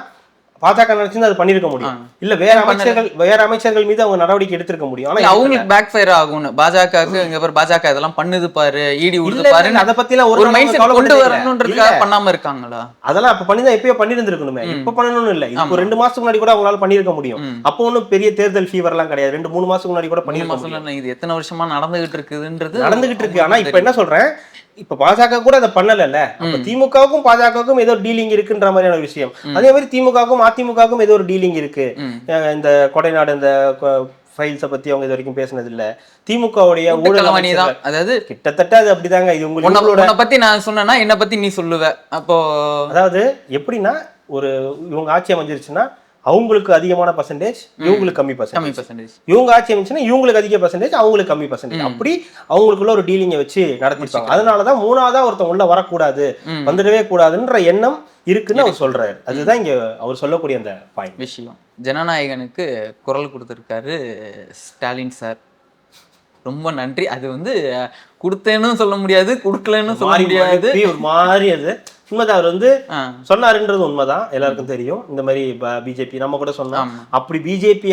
பாஜக நினைச்சு அது பண்ணிருக்க முடியும், இல்ல வேற அமைச்சர்கள் மீது அவங்க நடவடிக்கை எடுத்திருக்க முடியும். ஆனா அவங்களுக்கு பேக் ஃபயர் ஆகும். பாஜக இதெல்லாம் பண்ணுது பாரு, ஈடி உடுது பாரு, அத பத்தி எல்லாம் ஒரு மைண்ட் செட் கொண்டு வரணும்ன்றதுக்காக பண்ணாம இருக்காங்களா? அதெல்லாம் அப்ப பண்ணிதான் எப்பயோ பண்ணிருந்திருக்கணுமே, இப்ப பண்ணணும்னு இல்ல. இப்போ 2 மாசத்துக்கு முன்னாடி கூட அவங்களால பண்ணிருக்க முடியும். அப்போ ஒன்னும் பெரிய தேர்தல் ஃபீவர் எல்லாம் கிடையாது. 2-3 மாசத்துக்கு முன்னாடி கூட பண்ணிருக்க முடியும். இது எத்தனை வருஷமா நடந்துகிட்டு இருக்கு. ஆனா இப்ப என்ன சொல்றேன், இப்ப பாஜக கூட அதை பண்ணல. அப்ப திமுகவுக்கும் பாஜகவுக்கும் ஏதோ டீலிங் இருக்குன்ற மாதிரியான விஷயம். அதே மாதிரி திமுகவுக்கும் அதிமுகவுக்கும் ஏதோ ஒரு டீலிங் இருக்கு. இந்த கொடைநாடு இந்த ஃபைல்ஸை பத்தி அவங்க இது வரைக்கும் பேசினது இல்ல. திமுகவுடைய ஊழல் அதாவது கிட்டத்தட்ட அது அப்படிதாங்க. இது உங்களோட பத்தி நான் சொன்னா என்ன பத்தி நீ சொல்லுவ. அப்போ அதாவது எப்படின்னா, ஒரு இவங்க ஆட்சி அமைஞ்சிருச்சுன்னா அவங்களுக்கு அதிகமான பர்சன்டேஜ், இவங்களுக்கு கம்மி பர்சன்டேஜ். இவங்க ஆட்சி அமைச்சுன்னா இவங்களுக்கு அதிக பர்சன்டேஜ், அவங்களுக்கு கம்மி பர்சன்டேஜ். அப்படி அவங்களுக்குள்ள ஒரு டீலிங்கை வச்சு நடத்திப்பாங்க. அதனாலதான் 3ஆவதா ஒருத்தன் உள்ள வரக்கூடாது, வந்துடவே கூடாதுன்ற எண்ணம் இருக்குன்னு அவர் சொல்றாரு. அதுதான் இங்க அவர் சொல்லக்கூடிய அந்த பாயிண்ட் விஷயம். ஜனநாயகனுக்கு குரல் கொடுத்திருக்காரு ஸ்டாலின் சார், ரொம்ப நன்றி. அது வந்து கொடுத்தேன்னு சொல்ல முடியாது, கொடுக்கலன்னு சொல்ல முடியாது. ஒரு மாதிரி அது உண்மைதான். அவர் வந்து ஆ. சொன்னாருன்றது உண்மைதான், எல்லாருக்கும் தெரியும். இந்த மாதிரி பிஜேபி நம்ம கூட சொன்னோம். ஆமா. அப்படி பிஜேபி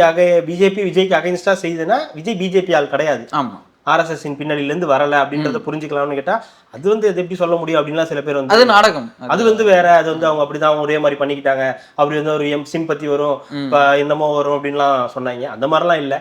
விஜய்க்கு அகைன்ஸ்டா செய்யுதுன்னா விஜய் பிஜேபி ஆள் கிடையாது, ஆமா. ஆர்எஸ்எஸ் பின்னணியில இருந்து வரல அப்படின்றத புரிஞ்சுக்கலாம்னு கேட்டா அது வந்து அது எப்படி சொல்ல முடியும் அப்படின்லாம் சில பேர் வந்து அது நாடகம். அது வந்து வேற, அது வந்து அவங்க அப்படிதான் அவங்க ஒரே மாதிரி பண்ணிக்கிட்டாங்க, அப்படி வந்து ஒரு சிம்பத்தி வரும், இப்ப என்னமோ வரும் அப்படின்லாம் சொன்னாங்க. அந்த மாதிரிலாம் இல்ல.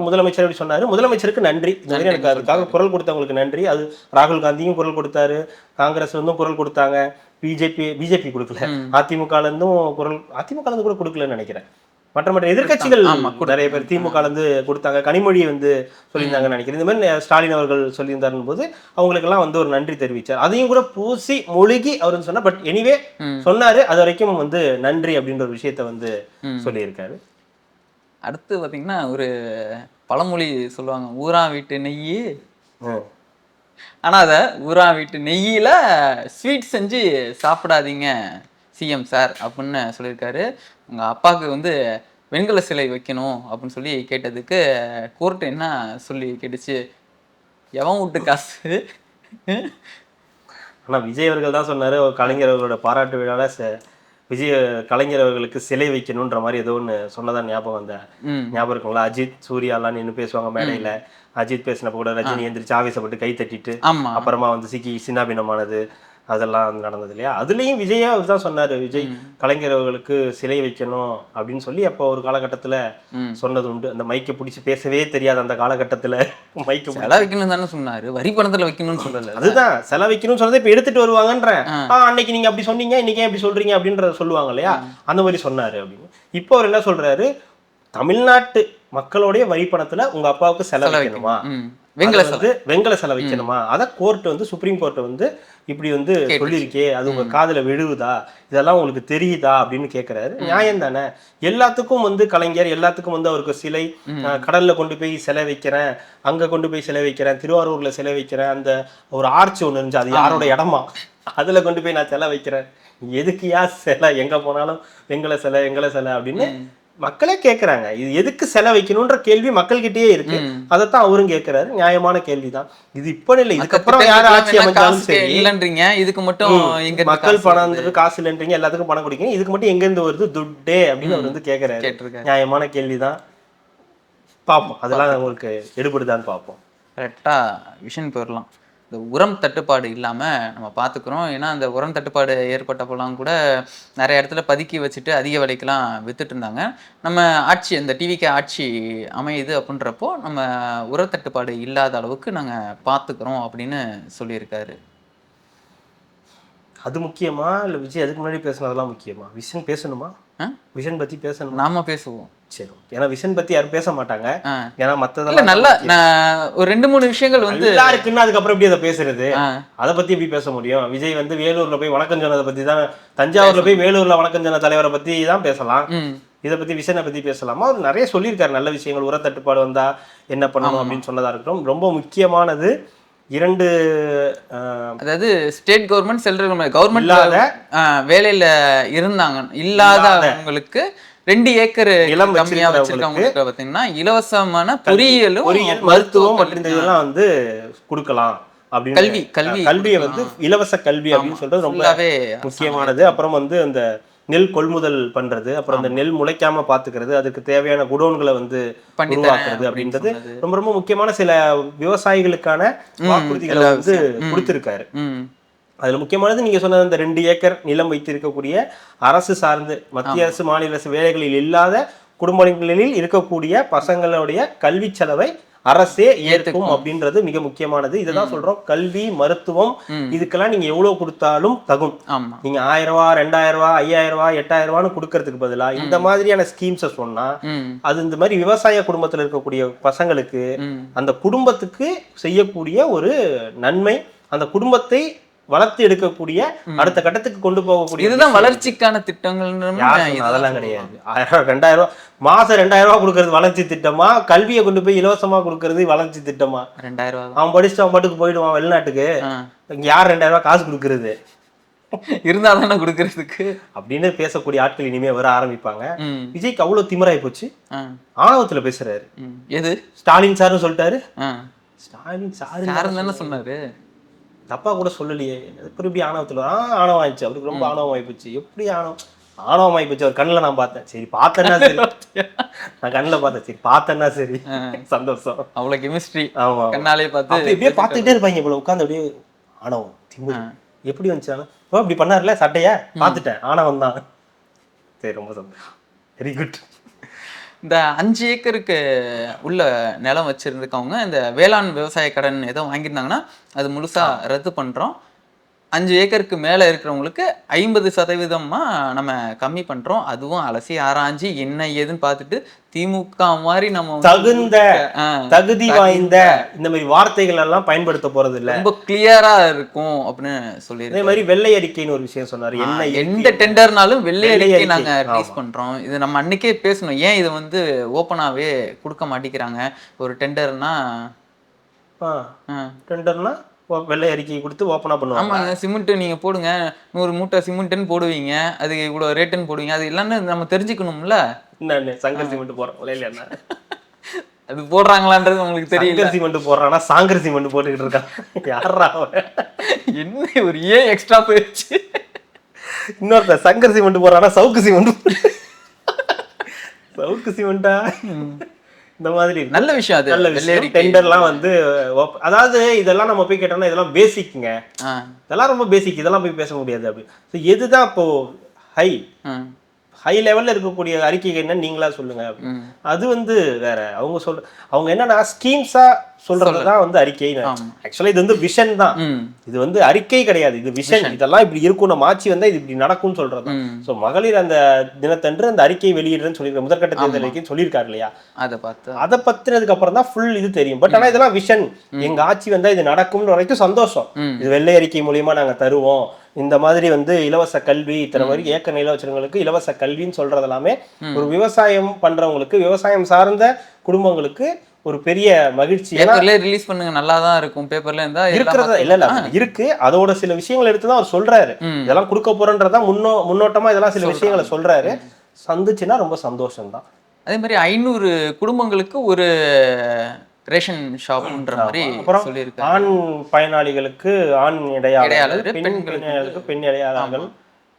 முதலமைச்சர் அப்படி சொன்னாரு, முதலமைச்சருக்கு நன்றி. இந்த மாதிரி எனக்கு அதுக்காக குரல் கொடுத்தவங்களுக்கு நன்றி. அது ராகுல் காந்தியும் குரல் கொடுத்தாரு, காங்கிரஸ்ல இருந்தும் குரல் கொடுத்தாங்க, பிஜேபி கொடுக்கல, அதிமுகல இருந்தும் கூட கொடுக்கலன்னு நினைக்கிறேன். மற்ற எதிர்கட்சிகள் நிறைய பேர் திமுக இருந்து கொடுத்தாங்க, கனிமொழி வந்து சொல்லியிருந்தாங்கன்னு நினைக்கிறேன். இந்த மாதிரி ஸ்டாலின் அவர்கள் சொல்லியிருந்தாருன்னு போது அவங்களுக்கெல்லாம் வந்து ஒரு நன்றி தெரிவிச்சார். அதையும் கூட பூசி மொழிகி அவருன்னு சொன்னா, பட் எனிவே சொன்னாரு. அது வரைக்கும் வந்து நன்றி அப்படின்ற ஒரு விஷயத்த வந்து சொல்லியிருக்காரு. அடுத்து பாத்தீங்கன்னா ஒரு பழமொழி சொல்லுவாங்க, ஊரா வீட்டு நெய். ஆனா அத ஊரா வீட்டு நெய்யில ஸ்வீட் செஞ்சு சாப்பிடாதீங்க சிஎம் சார் அப்படின்னு சொல்லியிருக்காரு. உங்க அப்பாவுக்கு வந்து வெண்கல சிலை வைக்கணும் அப்படின்னு சொல்லி கேட்டதுக்கு கோர்ட் என்ன சொல்லி கேட்டுச்சு, எவன் விட்டு காசு. ஆனா விஜய் அவர்கள் தான் சொன்னாரு, கலைஞர் அவர்களோட பாராட்டு விழால கலைஞர் அவர்களுக்கு சிலை வைக்கணும்ன்ற மாதிரி ஏதோ ஒன்று சொன்னதான் ஞாபகம் வந்த ஞாபகம் இருக்குங்களா? அஜித் சூர்யாலாம் நின்று பேசுவாங்க மேடையில. அஜித் பேசினப்ப கூட ரஜினி எந்திரிச்சு ஆவேசப்பட்டு கை தட்டிட்டு அப்புறமா வந்து சின்னாபின்னமானது அதெல்லாம் நடந்தது இல்லையா? அதுலயும் விஜயா தான் சொன்னாரு, விஜய் கலைஞர் அவர்களுக்கு சிலை வைக்கணும் அப்படின்னு சொல்லி அப்போ ஒரு காலகட்டத்துல சொன்னது உண்டு. அந்த மைக்கை பிடிச்சி பேசவே தெரியாது அந்த காலகட்டத்துல. மைக்கு செலவு வைக்கணும் தானே சொன்னாரு, வரி பணத்துல வைக்கணும்னு சொல்லல. அதுதான் செலவு வைக்கணும்னு சொன்னதை இப்ப எடுத்துட்டு வருவாங்கன்றேன். அன்னைக்கு நீங்க அப்படி சொன்னீங்க, இன்னைக்கு எப்படி சொல்றீங்க அப்படின்றத சொல்லுவாங்க இல்லையா? அந்த மாதிரி சொன்னாரு அப்படின்னு. இப்போ அவர் என்ன சொல்றாரு, தமிழ்நாட்டு மக்களுடைய வரி பணத்துல உங்க அப்பாவுக்கு செலவு வைக்கணுமா, வெங்கல செலவு வைக்கணுமா, அத கோர்ட் வந்து சுப்ரீம் கோர்ட் வந்து இப்படி வந்து சொல்லியிருக்கே, அது உங்க காதுல விழுவுதா, இதெல்லாம் உங்களுக்கு தெரியுதா அப்படின்னு கேட்கிறாரு. நியாயம் தானே? எல்லாத்துக்கும் வந்து கலைஞர், எல்லாத்துக்கும் வந்து அவருக்கு சிலை, கடல்ல கொண்டு போய் சிலை வைக்கிறேன், அங்க கொண்டு போய் சிலை வைக்கிறேன், திருவாரூர்ல சிலை வைக்கிறேன், அந்த ஒரு ஆர்ச் ஒண்ணு இருந்துச்சு, அது யாரோட இடமா, அதுல கொண்டு போய் நான் சிலை வைக்கிறேன், எதுக்குயா சிலை, எங்க போனாலும் வெங்கல சிலை அப்படின்னு மக்களே கேட்கறாங்க. இது எதுக்கு செலவு வைக்கணும்ன்ற கேள்வி மக்கள்கிட்டயே இருக்கு. அதைத்தான் அவரும் கேட்கிறாரு. நியாயமான கேள்விதான். இது இப்ப இல்ல, இதுக்கப்புறம் யாரு ஆட்சி அமைஞ்சாலும் சரி இல்லன்றீங்க, இதுக்கு மட்டும் மக்கள் பணம் காசு இல்லைன்றீங்க, எல்லாத்துக்கும் பணம் கொடுக்கீங்க, இதுக்கு மட்டும் எங்க இருந்து வருது துட்டே அப்படின்னு அவர் வந்து கேட்கிறாரு. நியாயமான கேள்விதான். பார்ப்போம் அதெல்லாம் உங்களுக்கு எடுபடுதான்னு பார்ப்போம். கரெக்டா விஷன் போயிடலாம். இந்த உரம் தட்டுப்பாடு இல்லாமல் நம்ம பார்த்துக்கிறோம். ஏன்னா அந்த உரம் தட்டுப்பாடு ஏற்பட்டப்போலாம் கூட நிறைய இடத்துல பதுக்கி வச்சுட்டு அதிக விலைக்கெல்லாம் வித்துட்டு இருந்தாங்க. நம்ம ஆட்சி, இந்த டிவிக்கு ஆட்சி அமையுது அப்படின்றப்போ நம்ம உர தட்டுப்பாடு இல்லாத அளவுக்கு நாங்கள் பார்த்துக்கிறோம் அப்படின்னு சொல்லியிருக்காரு. அது முக்கியமா இல்லை விஜய் அதுக்கு முன்னாடி பேசுனதெல்லாம் முக்கியமா? விஷன் பேசணுமா? விஷன் பத்தி பேசணும், நாம பேசுவோம். சரி, ஏன்னா விஷன் பத்தி யாரும் பேச மாட்டாங்க. ஏன்னா மத்ததெல்லாம் நல்லா ஒரு 2-3 விஷயங்கள் வந்து இருக்குன்னு அதுக்கப்புறம் எப்படி அதை பேசுறது, அதை பத்தி எப்படி பேச முடியும்? விஜய் வந்து வேலூர்ல போய் வணக்கம் சொன்னதை பத்தி தான், தஞ்சாவூர்ல போய் வேலூர்ல வணக்கம் சொன்ன தலைவரை பத்தி தான் பேசலாம். இதை பத்தி விஷனை பத்தி பேசலாமா? அவர் நிறைய சொல்லியிருக்காரு நல்ல விஷயங்கள். உர தட்டுப்பாடு வந்தா என்ன பண்ணணும் அப்படின்னு சொன்னதா இருக்கட்டும். ரொம்ப முக்கியமானது 2, அதாவது ஸ்டேட் கவர்மெண்ட், சென்ட்ரல் கவர்மெண்ட் வேலையில இருந்தாங்க இல்லாதவங்களுக்கு 2 ஏக்கர் நிலம் கம்மியா வச்சிருக்கவங்களுக்கு பாத்தீங்கன்னா இலவசமான பொறியியல், மருத்துவம் மற்றும் இதெல்லாம் வந்து கொடுக்கலாம் அப்படின்னு. கல்வியை வந்து இலவச கல்வி அப்படின்னு சொல்றது ரொம்ப முக்கியமானது. அப்புறம் வந்து அந்த நெல் கொள்முதல் பண்றது, அப்புறம் அந்த நெல் முளைக்காம பாத்துக்கிறது, அதுக்கு தேவையான குடோன்களை வந்து உருவாக்குறது அப்படின்றது ரொம்ப ரொம்ப முக்கியமான சில விவசாயிகளுக்கான வாக்குறுதிகளை வந்து கொடுத்திருக்காரு. அதுல முக்கியமானது நீங்க சொன்ன அந்த 2 ஏக்கர் நிலம் வைத்திருக்கக்கூடிய அரசு சார்ந்து மத்திய அரசு மாநில அரசு வேலைகளில் இல்லாத குடும்பங்களில் இருக்கக்கூடிய பசங்களுடைய கல்வி செலவை அரசே ஏற்கும் அப்படின்றது மிக முக்கியமானது. இதுதான் சொல்றோம், கல்வி மருத்துவம் இதுக்கெல்லாம் நீங்க எவ்வளவு கொடுத்தாலும் தகும். நீங்க 1000 ரூபாய் 2000 ரூபாய் 5000 ரூபாய் 8000 ரூபான்னு கொடுக்கறதுக்கு பதிலா இந்த மாதிரியான ஸ்கீம்ஸை சொன்னா அது இந்த மாதிரி விவசாய குடும்பத்துல இருக்கக்கூடிய பசங்களுக்கு அந்த குடும்பத்துக்கு செய்யக்கூடிய ஒரு நன்மை, அந்த குடும்பத்தை வளர்த்து எடுக்கக்கூடிய அடுத்த கட்டத்துக்கு கொண்டு போகக்கூடிய, இதுதான் வளர்ச்சிக்கான திட்டங்கள். அதெல்லாம் கிடையாது. 1000 2000 ரூபாய் மாசம் 2000 ரூபாய் கொடுக்கறது வளர்ச்சி திட்டமா? கல்வியை கொண்டு போய் இலவசமா கொடுக்கறது வளர்ச்சி திட்டமா? 2000 ரூபாய் அவன் படிச்சுட்டு அவன் பாட்டுக்கு போயிடுவான் வெளிநாட்டுக்கு. இங்க யார் 2000 ரூபாய் காசு கொடுக்கறது? இருந்தா தானே கொடுக்கறதுக்கு அப்படின்னு பேசக்கூடிய ஆட்கள் இனிமே வர ஆரம்பிப்பாங்க. விஜய்க்கு அவ்வளவு திமிராய் போச்சு, ஆணவத்துல பேசுறாரு. எது? ஸ்டாலின் சார்னு சொல்லிட்டாரு. ஸ்டாலின் சார் தானே சொன்னாரு. தப்பா கூட சொல்லலையே, எப்படி இப்படி ஆணவத்தில் ஆணவம் ஆயிடுச்சு, அவருக்கு ரொம்ப ஆணவம் ஆயிப்போச்சு. எப்படி ஆணவம் ஆயிப்போச்சு அவர் கண்ணில் நான் பார்த்தேன். சரி பார்த்தேன்னா சரி, நான் கண்ணில் பார்த்தேன், சரி பார்த்தேன்னா சரி, சந்தோஷம். அவ்வளோ கெமிஸ்ட்ரி. ஆமா, கண்ணாலே பார்த்து அப்படியே பார்த்துக்கிட்டே இருப்பாங்க இவ்வளோ உட்காந்து. அப்படியே ஆணவம் திமிரு எப்படி வந்துச்சாலும் இப்படி பண்ணார்ல சட்டையா பார்த்துட்டேன், ஆணவம் தான். சரி ரொம்ப சந்தோஷம், வெரி குட். இந்த 5 ஏக்கருக்கு உள்ள நிலம் வச்சிருந்துக்கவங்க இந்த வேளாண் விவசாய கடன் ஏதோ வாங்கியிருந்தாங்கன்னா அது முழுசா ரத்து பண்றோம். 5 ஏக்கருக்கு மேல இருக்கிறவங்களுக்கு 50% நம்ம கம்மி பண்றோம். அதுவும் அலசி ஆராய்ஞ்சு என்ன ஏதுன்னு பார்த்துட்டு திமுக மாதிரி நம்ம தகுந்த தகுதி வாய்ந்த இந்த மாதிரி வார்த்தைகள் எல்லாம் பயன்படுத்த போறது இல்ல, ரொம்ப கிளியரா இருக்கும் அப்படின்னு சொல்லி. அதே மாதிரி வெள்ளை அறிக்கைன்னு ஒரு விஷயம் சொன்னாரு. என்ன எந்த டெண்டர்னாலும் வெள்ளை அறிக்கை நாங்க ரிலீஸ் பண்றோம். இது நம்ம அன்னைக்கே பேசணும். ஏன் இது வந்து ஓப்பனாவே கொடுக்க மாட்டேங்கிறாங்க? ஒரு டெண்டர்னா வெள்ளை அறிக்கை கொடுத்து ஓப்பனா பண்ணுவாங்க. ஆமாங்க, சிமெண்ட் நீங்க போடுங்க, 100 மூட்டை சிமெண்ட்னு போடுவீங்க, அது இவ்வளவு ரேட்டுன்னு போடுவீங்க, அது எல்லாமே நம்ம தெரிஞ்சுக்கணும்ல. என்ன சங்கர் சிமெண்ட் போடுறாங்களா இல்லையா, அது போடுறாங்களான்றது உங்களுக்கு தெரியல. சிமெண்ட் போடுறானா சாங்கர் சிமெண்ட் போட்டுக்கிட்டு இருக்கான் யாரா என்ன ஒரு ஏன் எக்ஸ்ட்ரா போயிடுச்சு. இன்னொருத்த சங்கர் சிமெண்ட் போடுறானா சவுக்கு சிமெண்ட், சவுக்கு சிமெண்டா, இந்த மாதிரி நல்ல விஷயம். அது நல்ல விஷயம். டெண்டர்லாம் வந்து அதாவது இதெல்லாம் நம்ம போய் கேட்டோம்னா இதெல்லாம் பேசிக்ங்க, இதெல்லாம் ரொம்ப பேசிக், இதெல்லாம் போய் பேச முடியாது. அப்படி எதுதான் இப்போ ஹை லெவல்ல இருக்கக்கூடிய அறிக்கை என்ன நீங்களா சொல்லுங்க. அது வந்து வேற. அவங்க என்னன்னா ஸ்கீம்ஸா சொல்றதுதான் வந்து அறிக்கை. ஆக்சுவலா இது வந்து விஷன் தான், இது வந்து அறிக்கை கிடையாது, இது விஷன். இதெல்லாம் இப்படி இருக்கும், நம்ம ஆட்சி வந்தா இது இப்படி நடக்கும்னு சொல்றது. சோ மகளிர் அந்த தினத்தன்று அந்த அறிக்கையை வெளியிடுறேன்னு சொல்லியிருக்க முதற்கட்ட தேர்தல் அறிக்கை சொல்லியிருக்காரு இல்லையா, அதை பத்தினதுக்கு அப்புறம் தான் ஃபுல் இது தெரியும். பட் ஆனா இதெல்லாம் விஷன். எங்க ஆட்சி வந்தா இது நடக்கும்னு வரைக்கும் சந்தோஷம். இது வெள்ளை அறிக்கை மூலியமா நாங்க தருவோம், இந்த மாதிரி வந்து இலவச கல்வி, இத்தனை மாதிரி ஏக்கர் நில வச்சிருக்கவங்களுக்கு இலவச கல்வின்னு சொல்றது எல்லாமே ஒரு விவசாயம் பண்றவங்களுக்கு, விவசாயம் சார்ந்த குடும்பங்களுக்கு ஒரு பெரிய மகிழ்ச்சி. ரிலீஸ் பண்ணுங்க, நல்லா தான் இருக்கும். பேப்பர்ல இருந்தா இருக்கிறதா இல்ல இருக்கு, அதோட சில விஷயங்கள் எடுத்துதான் அவர் சொல்றாரு. இதெல்லாம் கொடுக்க போறன்றதா முன்னோட்டமா இதெல்லாம் சில விஷயங்களை சொல்றாரு. சந்துச்சுன்னா ரொம்ப சந்தோஷம் தான். அதே மாதிரி 500 குடும்பங்களுக்கு ஒரு ரேஷன் ஷாப்ன்ற மாதிரி சொல்லியிருக்காங்க. ஆண் பயனாளிகளுக்கு ஆண் இடையாளர், பெண் பயனாளிகளுக்கு பெண் இடையாளர்கள்.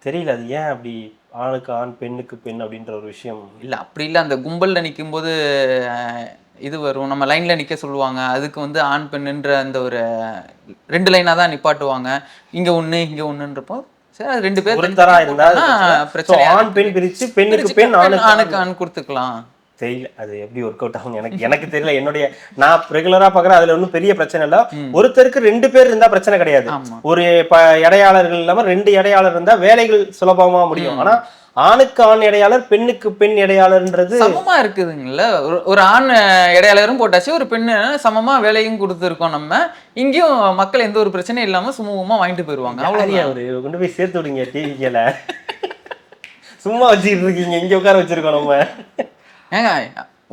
தெரியல அது ஏன் அப்படி ஆணுக்கு ஆண் பெண்ணுக்கு பெண் அப்படின்ற ஒரு விஷயம் இல்ல. அப்படி இல்ல, அந்த கும்பல்ல நிற்கும் போது இது வரும், நம்ம லைன்ல நிக்க சொல்லுவாங்க, அதுக்கு வந்து ஆண் பெண்ணுன்ற அந்த ஒரு 2 லைனா தான் நிப்பாட்டுவாங்க. இங்க ஒண்ணு இங்க ஒண்ணுன்றப்போ சரி 2 பேர் ஒருத்தரா இருந்தா பிரச்சனை. ஆண் பெண் பிரிச்சு பெண்ணுக்கு பெண் ஆணுக்கு ஆண் கொடுத்துக்கலாம். தெரியல அது எப்படி ஒர்க் அவுட் ஆகும் எனக்கு தெரியல. என்னுடைய நான் ரெகுலரா பாக்குறேன், அதுல ஒன்றும் பெரிய பிரச்சனை இல்ல. ஒருத்தருக்கு 2 பேர் இருந்தா பிரச்சனை கிடையாது. ஒரு இடையாளர்கள் இல்லாம 2 இடையாளர் இருந்தா வேலைகள் சுலபமா முடியும். ஆனா ஆணுக்கு ஆண் இடையாளர், பெண்ணுக்கு பெண் இடையாளர்ன்றது சமமா இருக்குதுங்கல்ல. ஒரு ஆண் இடையாளரும் போட்டாச்சு, ஒரு பெண்ணு சமமா வேலையும் கொடுத்துருக்கோம். நம்ம இங்கேயும் மக்கள் எந்த ஒரு பிரச்சனையும் இல்லாம சுமூகமா வாங்கிட்டு போயிருவாங்க. அவ்வளவு அவரு கொண்டு போய் சேர்த்து விடுங்க டிவிக்கல, சும்மா வச்சுக்கிட்டு இருக்கீங்க, இங்க உட்கார வச்சிருக்கோம் நம்ம. ஏங்க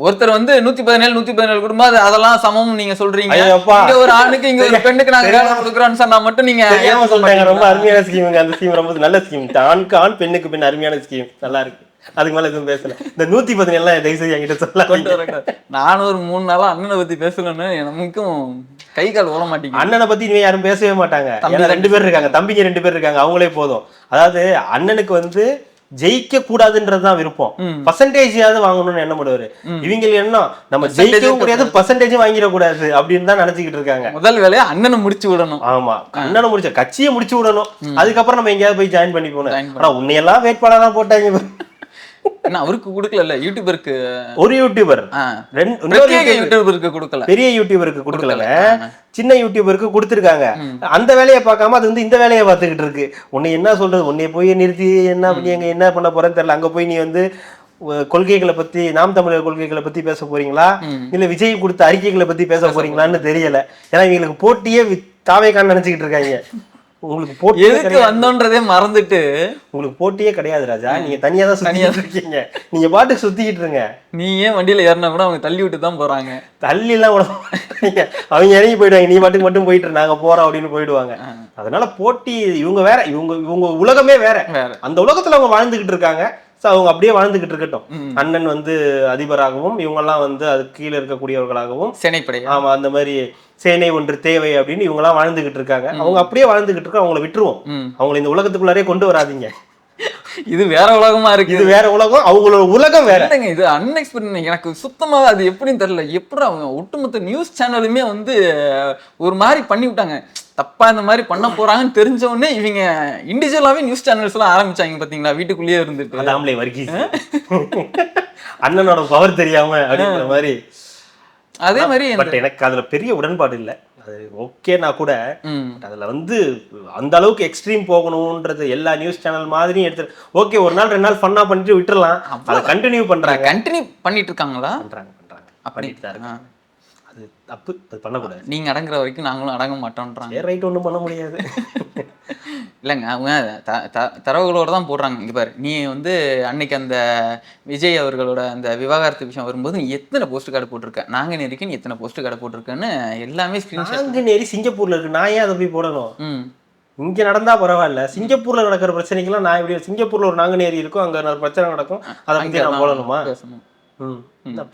ஒருத்தர் வந்து 117 குடும்பம் அதெல்லாம் சமம் நீங்க சொல்றீங்க. இங்க ஒரு ஆணுக்கு இங்க ஒரு பெண்ணுக்கு நாங்க வேலை கொடுக்குறோம்னு சொன்னா மட்டும் நீங்க சொல்றாங்க. ரொம்ப அருமையான ஸ்கீம் அந்த ஸ்கீம், ரொம்ப நல்ல ஸ்கீம். ஆணுக்கு ஆண் பெண்ணுக்கு பெண் அருமையான ஸ்கீம், நல்லா இருக்கு. அதுக்கு மேல எதுவும் பேசல. இந்த 117 எல்லாம் தயவுசெய்து என்கிட்ட சொல்ல. நானும் ஒரு 3 நாளா அண்ணனை பத்தி பேசலன்னு நமக்கும் கை கால் ஓட மாட்டேங்குது. அண்ணனை பத்தி இனிமே யாரும் பேசவே மாட்டாங்க. 2 பேர் இருக்காங்க, தம்பிங்க 2 பேர் இருக்காங்க, அவங்களே போதும். அதாவது அண்ணனுக்கு வந்து ஜெயிக்க கூடாதுன்றதுதான் விருப்பம், பர்சன்டேஜாவது வாங்கணும்னு எண்ணப்படுவாரு. இவங்க என்ன நம்ம ஜெயிக்கவும் கூடாது பர்சன்டேஜும் வாங்கிடக்கூடாது அப்படின்னு தான் நினைச்சுக்கிட்டு இருக்காங்க. முதல் வேலையை அண்ணனை முடிச்சு விடணும். ஆமா, அண்ணனை முடிச்ச கட்சியை முடிச்சு விடணும். அதுக்கப்புறம் நம்ம எங்கேயாவது போய் ஜாயின் பண்ணி போனோம். ஆனா உன்னையெல்லாம் வேட்பாளரா போட்டாங்க. அவருக்கு கொடுக்கல, யூடியூபருக்கு ஒரு யூடியூபர், யூடியூபருக்கு கொடுக்கல, பெரிய யூடியூபருக்கு கொடுக்கல, சின்ன யூடியூபருக்கு கொடுத்துருக்காங்க. அந்த வேலையை பார்க்காம அது வந்து இந்த வேலையை பார்த்துக்கிட்டு இருக்கு. உன்னை என்ன சொல்றது, உன்னை போய் நிறுத்தி என்ன பண்ணி அங்க என்ன பண்ண போறேன்னு தெரியல. அங்க போய் நீ வந்து கொள்கைகளை பத்தி, நாம் தமிழர் கொள்கைகளை பத்தி பேச போறீங்களா, இல்ல விஜய் கொடுத்த அறிக்கைகளை பத்தி பேச போறீங்களான்னு தெரியல. ஏன்னா இவங்களுக்கு போட்டியே தாவேக்கான்னு நினைச்சுக்கிட்டு இருக்காங்க. உங்களுக்கு போட்டி எதுக்கு வந்தோன்றதே மறந்துட்டு உங்களுக்கு போட்டியே கிடையாது ராஜா. நீங்க தனியா தான் சுத்திட்டு இருக்கீங்க, நீங்க பாட்டுக்கு சுத்திக்கிட்டு இருங்க. நீ ஏன் வண்டியில ஏறினா கூட அவங்க தள்ளி விட்டு தான் போறாங்க. தள்ளி எல்லாம் விட மாட்டாங்க, அவங்க இறங்கி போயிடுவாங்க. நீ பாட்டுக்கு மட்டும் போயிட்டு நாங்க போறோம் அப்படின்னு போயிடுவாங்க. அதனால போட்டி இவங்க வேற, இவங்க உலகமே வேற. அந்த உலகத்துல அவங்க வாழ்ந்துகிட்டு இருக்காங்க. ஸோ அவங்க அப்படியே வாழ்ந்துகிட்டு இருக்கட்டும். அண்ணன் வந்து அதிபராகவும் இவங்கெல்லாம் வந்து அதுக்கு கீழே இருக்கக்கூடியவர்களாகவும் சேனைப்படை. ஆமா, அந்த மாதிரி சேனை ஒன்று தேவை அப்படின்னு இவங்கெல்லாம் வாழ்ந்துகிட்டு இருக்காங்க. அவங்க அப்படியே வாழ்ந்துகிட்டு இருக்க, அவங்கள விட்டுருவோம். அவங்களை இந்த உலகத்துக்குள்ளாரே கொண்டு வராதீங்க. இது வேற உலகமா இருக்கு. இது வேற உலகம், அவங்களோட உலகம் வேற. இது அன்எக்ஸ்பெக்டட். எனக்கு சுத்தமா அது எப்படின்னு தெரியல. எப்படி அவங்க ஒட்டுமொத்த நியூஸ் சேனலுமே வந்து ஒரு மாதிரி பண்ணி விட்டாங்க. தப்பா இந்த மாதிரி பண்ண போறாங்கன்னு தெரிஞ்ச உடனே இவங்க இண்டிவிஜுவலாவே நியூஸ் சேனல்ஸ் எல்லாம் ஆரம்பிச்சாங்க பாத்தீங்களா, வீட்டுக்குள்ளேயே இருந்துட்டு. அதாமலே வர்க்கீஸ் அண்ணனோட பவர் தெரியாம அப்படிங்கிற மாதிரி. அதே மாதிரி பட் எனக்கு அதுல பெரிய உடன்பாடு இல்லை. அது ஓகேனா கூட அதுல வந்து அந்த அளவுக்கு எக்ஸ்ட்ரீம் போகணும்ன்றது எல்லா நியூஸ் சேனல் மாதிரியும் எடுத்து ஓகே, ஒரு நாள் 2 நாள் ஃபன்னா பண்ணிட்டு விட்டுறலாம். அதை கண்டினியூ பண்றாங்க. கண்டினியூ பண்ணிட்டு இருக்காங்களா? பண்றாங்க பண்ணிட்டு தான் இருக்காங்க. அது தப்பு, அது பண்ணக்கூடாது. நீங்க அடங்குற வரைக்கும் நாங்களும் அடங்க மாட்டோம்ன்றாங்க. ரைட், ஒன்றும் பண்ண முடியாது. இல்லைங்க, அவங்க தரவுகளோட தான் போடுறாங்க. இங்கே பாரு, நீ வந்து அன்னைக்கு அந்த விஜய் அவர்களோட அந்த விவாகரத்து விஷயம் வரும்போது எத்தனை போஸ்ட் கார்டு போட்டிருக்க, நாங்குநேரிக்கு நீ எத்தனை போஸ்ட் கார்டு போட்டிருக்கன்னு எல்லாமே ஸ்கிரீன்ஷாட். நாங்குநேரி சிங்கப்பூர்ல இருக்கு, நான் ஏன் அதை போய் போடணும்? இங்க நடந்தா பரவாயில்ல, சிங்கப்பூர்ல நடக்கிற பிரச்சனைக்கெல்லாம் நான் எப்படி? சிங்கப்பூர்ல ஒரு நாங்குநேரி இருக்கும், அங்க ஒரு பிரச்சனை நடக்கும், அதை பத்தி நான் போடணுமா?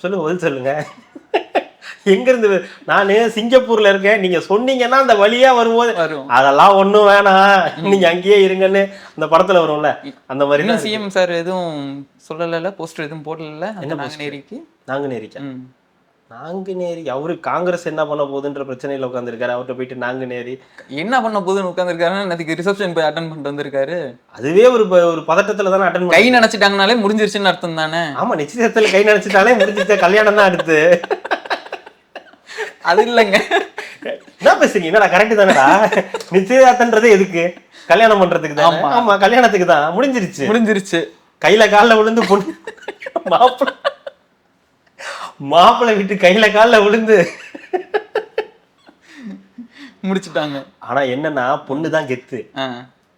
சொல்லுங்க, பதில் சொல்லுங்க. எங்க இருந்து? நானு சிங்கப்பூர்ல இருக்கேன், நீங்க சொன்னீங்கன்னா அந்த வழியா வரும்போது அதெல்லாம் ஒண்ணும் வேணாம், நீங்க அங்கேயே இருங்கன்னு அந்த படத்துல வரும்ல, அந்த மாதிரி. சிஎம் சார் எதுவும் சொல்லல, போஸ்டர் எதுவும் போடல நாங்குநேரிக்கு. நாங்குநேரிக்கா? நாங்குநேரி அவரு காங்கிரஸ் என்ன பண்ண போகுதுன்ற பிரச்சனையில உட்காந்துருக்காரு. அவர்கிட்ட போயிட்டு நாங்குநேரி என்ன பண்ண போகுதுன்னு உட்காந்துருக்காரு. அதுக்கு ரிசப்ஷன் போய் அட்டன் பண்ணிட்டு வந்திருக்காரு. அதுவே ஒரு பதட்டத்துல தானே அட்டன். கை நினைச்சிட்டாங்கனாலே முடிஞ்சிருச்சுன்னு அர்த்தம் தானே. ஆமா, நிச்சயத்துல கை நினைச்சிட்டாலே முடிஞ்சிருச்ச, கல்யாணம் தான் அடுத்து. அது இல்லைங்க, என்ன பேசுறீங்க? என்னடா கரெக்ட் தானடா? நிச்சயதார்த்தன்றது எதுக்கு? கல்யாணம் பண்றதுக்கு தான். ஆமா, கல்யாணத்துக்கு தான். முடிஞ்சிருச்சு. கையில காலில் விழுந்து பொண்ணு மாப்பிள்ளை விட்டு கையில காலில் விழுந்து முடிச்சுட்டாங்க. ஆனா என்னன்னா, பொண்ணு தான் கெத்து,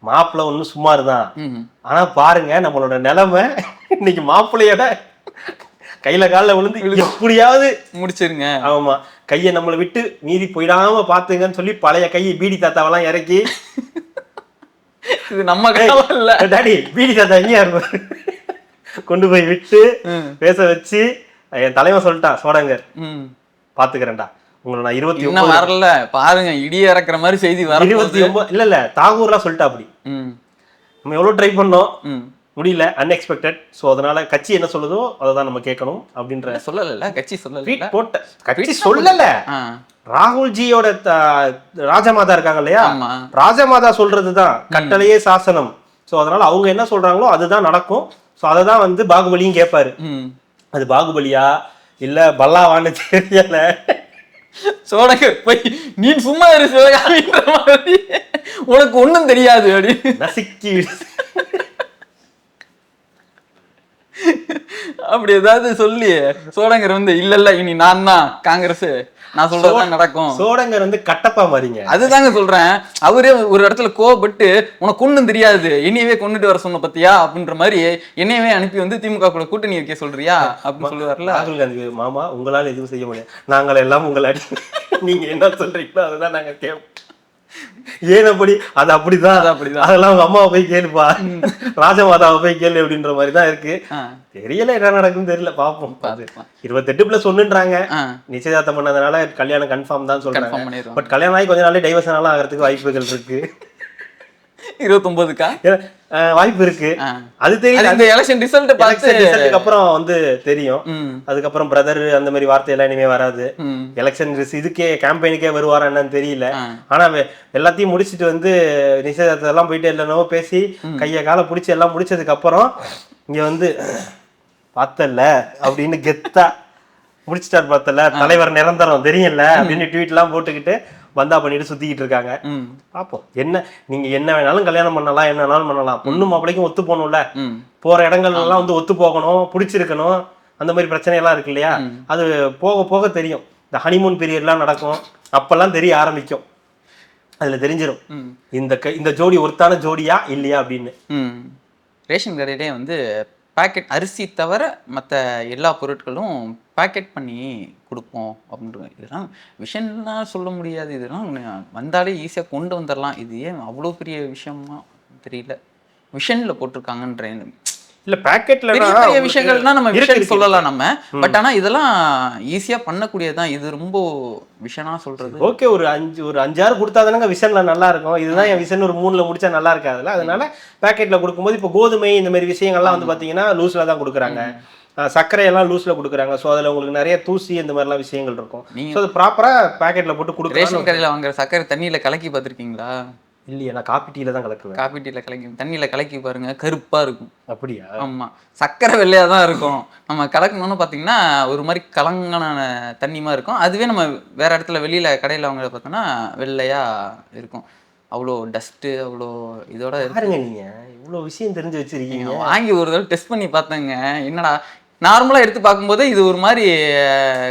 மாப்பிள்ளை ஒன்னும் சுமார் தான். ஆனா பாருங்க நம்மளோட நிலைமை இன்னைக்கு, மாப்பிள்ளையோட கையில காலில் விழுந்து எப்படியாவது முடிச்சிருங்க. ஆமா, கையை நம்மளை விட்டு மீறி போயிடாம பாத்துங்கன்னு சொல்லி பழைய கையை பீடி தாத்தாவெல்லாம் இறக்கி, இது நம்ம இல்ல டாடி பீடி தாத்தா எங்கேயா இருப்பாரு, கொண்டு போய் விட்டு பேச வச்சு, என் தலைவன் சொல்லிட்டான், சோடங்கர் பாத்துக்கிறேன்டா உங்களை நான் 29 வரல பாருங்க, இடி இறக்குற மாதிரி செய்தி வர 29 இல்ல தாகூர்லாம் சொல்லிட்டா. அப்படி நம்ம எவ்வளவு ட்ரை பண்ணோம், முடியல, அன்எக்ஸ்பெக்டட். ஸோ அதனால கட்சி என்ன சொல்லுதோ அதை தான் நம்ம கேட்கணும் அப்படின்ற. சொல்லல கட்சி சொல்லல, போட்ட கட்சி சொல்லல. ராகுல்ஜியோட ராஜமாதா இருக்காங்க இல்லையா, ராஜமாதா சொல்றதுதான் கட்டளையே சாசனம். ஸோ அதனால அவங்க என்ன சொல்றாங்களோ அதுதான் நடக்கும். ஸோ அதை தான் வந்து பாகுபலியும் கேட்பாரு. அது பாகுபலியா இல்ல பல்லாவான்னு தெரியல. சோடங்கர் போய் நீ சும்மா இரு சிவகாமின்ற மாதிரி, உனக்கு ஒண்ணும் தெரியாது அப்படி நசுக்கி அப்படி ஏதாவது சொல்லி சோடங்கர் வந்து இல்ல இனி நான் தான் காங்கிரஸ், நான் சொல்றதுதான் நடக்கும். சோடங்கர் வந்து கட்டப்பா மாதிரிங்க. அதுதாங்க சொல்றேன். அவரே ஒரு இடத்துல கோவப்பட்டு உனக்கு ஒண்ணும் தெரியாது, என்னையவே கொண்டுட்டு வர சொன்ன பத்தியா அப்படின்ற மாதிரி என்னையவே அனுப்பி வந்து திமுக கூட கூட்டணி வைக்க சொல்றியா அப்படின்னு சொல்லுவார்ல ராகுல் காந்தி. மாமா, உங்களால எதுவும் செய்ய முடியாது, நாங்கள் எல்லாம் உங்களை நீங்க என்ன சொல்றீங்களோ அதுதான் நாங்க கேட்போம். ஏன் அப்படி? அது அப்படிதான், அதெல்லாம் உங்க அம்மாவை போய் கேளுப்பா, ராஜமாதாவை போய் கேளு அப்படின்ற மாதிரி தான் இருக்கு. தெரியல என்ன நடக்குன்னு தெரியல, பாப்போம். 28+1ன்றாங்க. நிச்சயதார்த்தம் பண்ணதுனால கல்யாணம் கன்ஃபார்ம் தான் சொல்றாங்க. பட் கல்யாணம் ஆகி கொஞ்ச நாளே டைவர்ஸ் ஆனாலும் ஆகிறதுக்கு வாய்ப்புகள் இருக்கு. 29க்கா வாய்ப்பு இருக்கு. அது தெரியும், இந்த எலெக்ஷன் ரிசல்ட்டுக்கு அப்புறம் வந்து தெரியும். அதுக்கப்புறம் பிரதர் அந்த மாதிரி வார்த்தை எல்லாம் இனிமே வராது. எலெக்ஷன் இதுக்கே கேம்பெயினுக்கே வருவாரா என்னன்னு தெரியல. ஆனா எல்லாத்தையும் முடிச்சுட்டு வந்து நிச்சயதார்த்தம் எல்லாம் போயிட்டு இல்லைனோ பேசி கைய காலை பிடிச்சி எல்லாம் முடிச்சதுக்கு அப்புறம் இங்க வந்து பார்த்தல அப்படின்னு கெத்தா முடிச்சிட்டார். பார்த்தல தலைவர் நிரந்தரம் தெரியும்ல அப்படின்னு ட்வீட் எல்லாம் போட்டுக்கிட்டு வந்தா பண்ணிட்டு சுத்திக்கிட்டு இருக்காங்க. பாப்போம் என்ன, நீங்க என்ன வேணாலும் கல்யாணம் பண்ணலாம், என்ன வேணாலும் பண்ணலாம், பொண்ணு மாப்பிளைக்கும் ஒத்து போகணும்ல, போற இடங்கள்ல எல்லாம் வந்து ஒத்து போகணும், பிடிச்சிருக்கணும், அந்த மாதிரி பிரச்சனை எல்லாம் இருக்கு இல்லையா. அது போக போக தெரியும். இந்த ஹனிமூன் பீரியட்லாம் நடக்கும், அப்பெல்லாம் தெரிய ஆரம்பிக்கும். அதுல தெரிஞ்சிடும் இந்த ஜோடி ஒருத்தான ஜோடியா இல்லையா அப்படின்னு. ரேஷன் கடையிலே வந்து பேக்கெட் அரிசி தவிர மற்ற எல்லா பொருட்களும் பேக்கெட் பண்ணி கொடுப்போம் அப்படின்ற. இதெல்லாம் விஷயம்லாம் சொல்ல முடியாது, இதெல்லாம் வந்தாலே ஈஸியாக கொண்டு வந்துடலாம். இது ஏன் அவ்வளோ பெரிய விஷயமா தெரியல, விஷனில் போட்டிருக்காங்கன்ற. இல்ல பேக்கெட்ல பெரிய பெரிய விஷயங்கள்னா நம்ம விஷயம் சொல்லலாம் நம்ம. பட் ஆனா இதெல்லாம் ஈஸியா பண்ணக்கூடியதான். இது ரொம்ப விஷனா சொல்றது. ஓகே, ஒரு 5-6 கொடுத்தாதானங்க விஷன்ல நல்லா இருக்கும். இதுதான் என் விஷன் ஒரு 3ல முடிச்சா நல்லா இருக்காதுல்ல. அதனால பேக்கெட்ல கொடுக்கும்போது இப்போ கோதுமை இந்த மாதிரி விஷயங்கள்லாம் வந்து பாத்தீங்கன்னா லூஸ்ல தான் கொடுக்குறாங்க. சர்க்கரையெல்லாம் லூஸ்ல கொடுக்குறாங்க. ஸோ அதில் உங்களுக்கு நிறைய தூசி இந்த மாதிரிலாம் விஷயங்கள் இருக்கும். ஸோ அது ப்ராப்பராக பேக்கெட்டில் போட்டு கொடுக்குறாங்க. ரேஷன் கடையில் வாங்குற சர்க்கரை தண்ணியில் கலக்கி பார்த்துருக்கீங்களா? இல்லையா, நான் காப்பி டீல தான் கலக்குவேன். காப்பி டீல கலக்கி தண்ணியில் கலக்கி பாருங்க, கருப்பாக இருக்கும். அப்படியா? ஆமாம், சர்க்கரை வெள்ளையாக தான் இருக்கும். நம்ம கலக்கணும்னு பார்த்தீங்கன்னா ஒரு மாதிரி கலங்கான தண்ணிமா இருக்கும். அதுவே நம்ம வேற இடத்துல வெளியில் கடையில் வாங்குறத பார்த்தோன்னா வெள்ளையாக இருக்கும். அவ்வளோ டஸ்ட்டு, அவ்வளோ இதோட பாருங்க. நீங்கள் இவ்வளோ விஷயம் தெரிஞ்சு வச்சிருக்கீங்க. வாங்கி ஒரு தடவை டெஸ்ட் பண்ணி பார்த்தேங்க. என்னடா நார்மலா எடுத்து பார்க்கும்போது இது ஒரு மாதிரி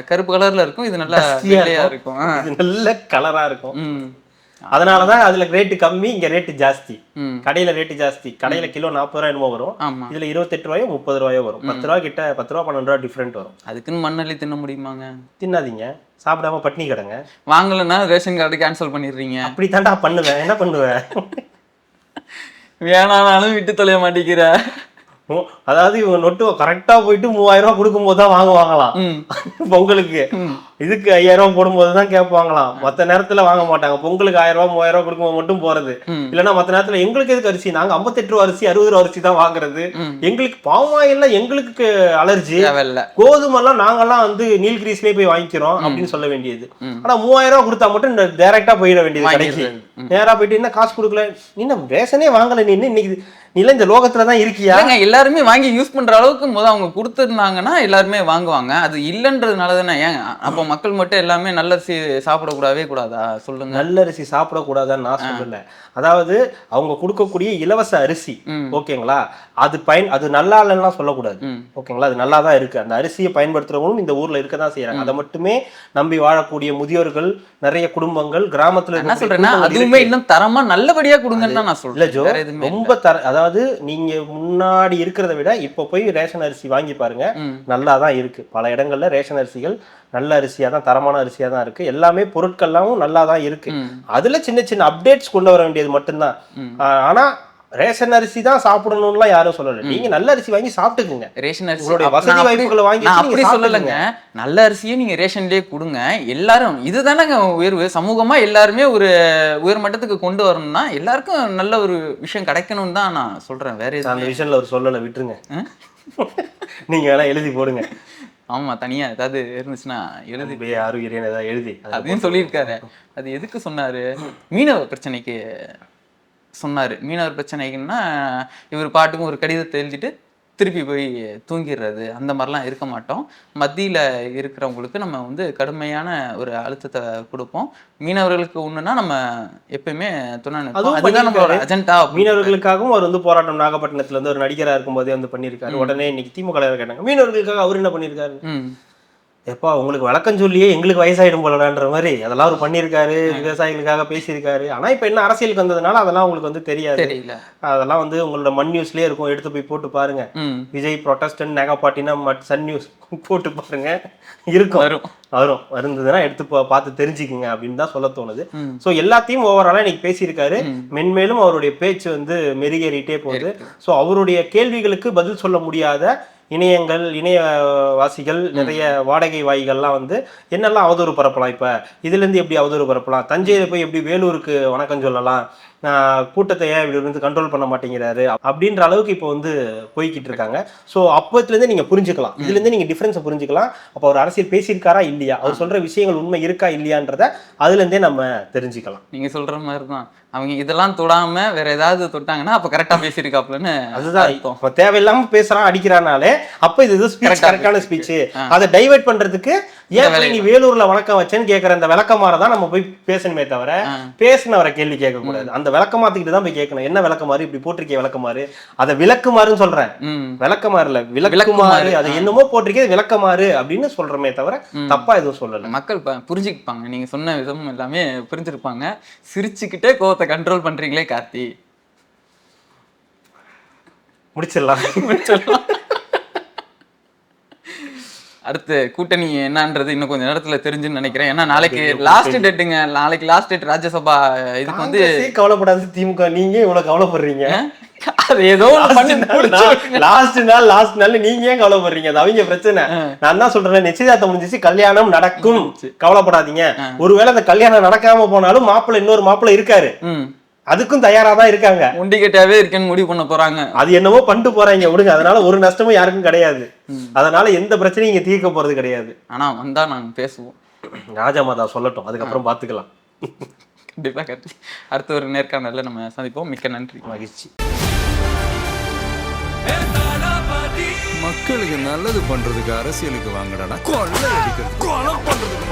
கருப்பு கலர்ல இருக்கும், இது நல்லா வெள்ளையா இருக்கும், இது நல்ல கலரா இருக்கும். அதனாலதான் அதுல ரேட்டு கம்மி, இங்க ரேட்டு ஜாஸ்தி. கடையில ரேட்டு ஜாஸ்தி. கடையில கிலோ 40 ரூபாய் என்னமோ வரும், இதுல 28 ரூபாயோ 30 ரூபாயோ வரும். 10 ரூபா கிட்ட, 10 ரூபா 12 ரூபா டிஃபரெண்ட் வரும். அதுக்குன்னு மண்ணள்ளி தின்ன முடியுமாங்க? தின்னாதீங்க, சாப்பிடாம பட்னி கிடங்க. வாங்கலன்னா ரேஷன் கார்டு கேன்சல் பண்ணிடுறீங்க. அப்படி தாண்டா பண்ணுவேன். என்ன பண்ணுவேன்? வேணானாலும் விட்டு தொலைய மாட்டேங்கிற. அதாவது இவங்க நொட்டு கரெக்டா போயிட்டு 3000 ரூபாய் கொடுக்கும் போதுதான் வாங்குவாங்களாம் பொங்கலுக்கு. இதுக்கு 5000 ரூபாய் போடும்போது தான் கேட்பாங்களாம். மத்த நேரத்துல வாங்க மாட்டாங்க. பொங்கலுக்கு 1000 ரூபாய் 3000 ரூபாய் கொடுக்கும்போது மட்டும் போறது. இல்லைன்னா மத்த நேரத்துல எங்களுக்கு எதுக்கு அரிசி, நாங்க 58 ரூபா அரிசி 60 ரூபா அரிசி தான் வாங்குறது. எங்களுக்கு பாமாயில் எங்களுக்கு அலர்ஜி, கோதுமை எல்லாம் நாங்கெல்லாம் வந்து நீல்கிரீஸ்லயே போய் வாங்கிக்கிறோம் அப்படின்னு சொல்ல வேண்டியது. ஆனா 3000 ரூபாய் கொடுத்தா மட்டும் டைரக்டா போயிட வேண்டியது கடைக்கு. நேரா போயிட்டு என்ன காசு கொடுக்கல, நீ ரேஷனே வாங்கல, நீ இன்னைக்கு நீல இந்த லோகத்துலதான் இருக்கியா? எல்லாருமே வாங்கி யூஸ் பண்ற அளவுக்கு முதல் அவங்க கொடுத்துருந்தாங்கன்னா எல்லாருமே வாங்குவாங்க. அது இல்லைன்றதுனால தானே. ஏன் அப்போ மக்கள் மட்டும் எல்லாமே நல்ல அரிசி சாப்பிடக்கூடாவே கூடாதா சொல்லுங்க? நல்ல அரிசி சாப்பிடக்கூடாதான்னு நான் சொல்லல. அதாவது அவங்க கொடுக்கக்கூடிய இலவச அரிசி, ஓகேங்களா, அது நல்லா இல்லைன்னா சொல்லக்கூடாது, ஓகேங்களா. அது நல்லா தான் இருக்கு. அந்த அரிசியை பயன்படுத்துறவங்களும் இந்த ஊர்ல இருக்கதான் செய்யறாங்க. அதை மட்டுமே நம்பி வாழக்கூடிய முதியோர்கள், நிறைய குடும்பங்கள் கிராமத்துல என்ன சொல்றேன்னா அதுவுமே இன்னும் தரமா நல்லபடியா கொடுங்கன்னு தான் நான் சொல்றேன். ரொம்ப அதாவது நீங்க முன்னாடி இருக்கிறத விட இப்ப போய் ரேஷன் அரிசி வாங்கி பாருங்க, நல்லாதான் இருக்கு. பல இடங்கள்ல ரேஷன் அரிசிகள் நல்ல அரிசியா தான், தரமான அரிசியா தான் இருக்கு. எல்லாமே பொருட்கள்லாம் நல்லா தான் இருக்கு. அதுல சின்ன சின்ன அப்டேட்ஸ் கொண்டு வர வேண்டியது மட்டும்தான். ஆனா ரேஷன் அரிசி தான் சாப்பிடணும்லாம் யாரும் சொல்லல. நீங்க நல்ல அரிசி வாங்கி சாப்பிட்டுக்குங்க. ரேஷன் அரிசி உங்களுடைய வசதி வாய்ப்புகளை வாங்கி அப்படி சொல்லலைங்க. நல்ல அரிசியே நீங்க ரேஷன்லயே கொடுங்க. எல்லாரும் இதுதானங்க உயர்வு. சமூகமா எல்லாருமே ஒரு உயர் மட்டத்துக்கு கொண்டு வரணும்னா எல்லாருக்கும் நல்ல ஒரு விஷயம் கிடைக்கணும்னு தான் நான் சொல்றேன். வேற எதுவும் அந்த விஷயம்ல ஒரு சொல்லலை, விட்டுருங்க. நீங்க வேணா எழுதி போடுங்க. ஆமா, தனியா ஏதாவது இருந்துச்சுன்னா எழுதி ஏதாவது எழுதி அதையும் சொல்லியிருக்காரு. அது எதுக்கு சொன்னாரு? மீனவ பிரச்சனைக்கு சொன்னாரு. மீனவர் பிரச்சனைக்குன்னா இவர் பாட்டுக்கும் ஒரு கடிதத்தை எழுதிட்டு திருப்பி போய் தூங்கிடுறது, அந்த மாதிரிலாம் இருக்க மாட்டோம். மத்தியில் இருக்கிறவங்களுக்கு நம்ம வந்து கடுமையான ஒரு அழுத்தத்தை கொடுப்போம். மீனவர்களுக்கு ஒண்ணுன்னா நம்ம எப்பயுமே துணை நிற்போம். அதுதான் நம்மளோட அஜெண்டா. மீனவர்களுக்காகவும் அவர் வந்து போராட்டம் நாகப்பட்டினத்துல இருந்து ஒரு நடிகரா இருக்கும் போதே வந்து பண்ணியிருக்காரு. உடனே இன்னைக்கு திமுக கேட்டாங்க மீனவர்களுக்காக அவர் என்ன பண்ணியிருக்காரு. எப்பா உங்களுக்கு வழக்கம் சொல்லியே எங்களுக்கு வயசாயிடும் போலடான்ற மாதிரி அதெல்லாம் அவர் பண்ணியிருக்காரு. விவசாயிகளுக்காக பேசியிருக்காரு. ஆனா இப்ப என்ன அரசியலுக்கு வந்ததுனால அதெல்லாம் உங்களுக்கு வந்து தெரியாது. அதெல்லாம் வந்து உங்களோட மண் நியூஸ்லயே இருக்கும், எடுத்து போய் போட்டு பாருங்க. விஜய் ப்ரொட்டஸ்டன்ட் நாகப்பட்டினா சன் நியூஸ் போட்டு பாருங்க, இருக்கும், வரும். வருந்ததுன்னா எடுத்து பார்த்து தெரிஞ்சுக்குங்க அப்படின்னு தான் சொல்ல தோணுது. ஸோ எல்லாத்தையும் ஓவராலா இன்னைக்கு பேசியிருக்காரு. மென்மேலும் அவருடைய பேச்சு வந்து மெருகேறிட்டே போகுது. ஸோ அவருடைய கேள்விகளுக்கு பதில் சொல்ல முடியாத இணையவாசிகள், நிறைய வாடகை வாய்கள்லாம் வந்து என்னெல்லாம் அவதூறு பரப்பலாம், இப்ப இதுல இருந்து எப்படி அவதூறு பரப்பலாம், தஞ்சையில போய் எப்படி வேலூருக்கு வணக்கம் சொல்லலாம், கூட்டத்தை ஏன் இப்படி வந்து கண்ட்ரோல் பண்ண மாட்டேங்கிறாரு அப்படின்ற அளவுக்கு இப்போ வந்து போய்கிட்டு இருக்காங்க. ஸோ அப்பத்துலேருந்து நீங்க புரிஞ்சுக்கலாம், இதுல இருந்து நீங்க டிஃபரன்ஸை புரிஞ்சுக்கலாம். அப்போ அவர் அரசியல் பேசியிருக்காரா இல்லையா, அவர் சொல்ற விஷயங்கள் உண்மை இருக்கா இல்லையான்றத அதுல இருந்தே நம்ம தெரிஞ்சுக்கலாம். நீங்க சொல்ற மாதிரி தான் அவங்க இதெல்லாம் தொடாம வேற ஏதாவது தொட்டாங்கன்னா அப்ப கரெக்டா பேசியிருக்காப்லன்னு. அதுதான் இப்போ தேவையில்லாம பேசுறான் அடிக்கிறானாலே அப்ப இது ஸ்பீச் கரெக்டான ஸ்பீச். அதை டைவர்ட் பண்றதுக்கு ஏன் நீ வேலூர்ல வணக்கம் வச்சேன்னு கேட்கற அந்த விளக்கமாறதான் நம்ம போய் பேசணுமே தவிர பேசினவரை கேள்வி கேட்க கூடாது. அந்த விளக்கமாத்துக்கிட்டு தான் போய் கேட்கணும். என்ன விளக்கமாறு இப்படி போட்டிருக்கே விளக்கமாறு, அதை விளக்குமாறுன்னு சொல்றேன். விளக்கமாறு இல்ல, விளக்குமாறு. அது என்னமோ போட்டிருக்கே விளக்கமாறு அப்படின்னு சொல்றமே தவிர தப்பா எதுவும் சொல்லல. மக்கள் புரிஞ்சுப்பாங்க. நீங்க சொன்ன விதம் எல்லாமே புரிஞ்சிருப்பாங்க. சிரிச்சுக்கிட்டே கோவத்தை கண்ட்ரோல் பண்றீங்களே கார்த்தி. முடிச்சிடலாம். அடுத்து கூட்டணி என்னன்றது இன்னும் கொஞ்சம் நேரத்துல தெரிஞ்சுன்னு நினைக்கிறேன். ஏன்னா நாளைக்கு லாஸ்ட் டேட்டுங்க. நாளைக்கு லாஸ்ட் டேட் ராஜ்யசபா. இதுக்கு வந்து கவலைப்படாது திமுக. நீங்க இவ்வளவு கவலைப்படுறீங்க. அது ஏதோ ஒண்ணு பண்ணி லாஸ்ட் நாள் நீங்க ஏன் கவலைப்படுறீங்க? அது அவங்க பிரச்சனை. நான் தான் சொல்றேன், நிச்சயதார்த்தம் முடிஞ்சிச்சு, கல்யாணம் நடக்கும், கவலைப்படாதீங்க. ஒருவேளை அந்த கல்யாணம் நடக்காம போனாலும் மாப்பிள்ளை இன்னொரு மாப்பிள்ளை இருக்காரு, அதுக்கும் தயாரா தான் இருக்காங்க. உண்டிகட்டாவே இருக்குன்னு முடிவு பண்ண போறாங்க. அது என்னமோ பண்ணிட்டு போறாங்க, விடுங்க. அதனால ஒரு நஷ்டமும் யாருக்கும் கிடையாது. அதனால எந்த பிரச்சனையும் இங்க தீர்க்க போறது கிடையாது. ஆனா வந்தா நாங்க பேசுவோம். ராஜா மாதா சொல்லட்டும், அதுக்கப்புறம் பாத்துக்கலாம். கண்டிப்பா கட்டி அடுத்த ஒரு நேர்காணல்ல நம்ம சந்திப்போம். மிக்க நன்றி. மகிழ்ச்சி. மக்களுக்கு நல்லது பண்றதுக்கு அரசியலுக்கு வாங்கடா, கொள்ளை அடிக்கிறது, கொலை பண்றதுக்கு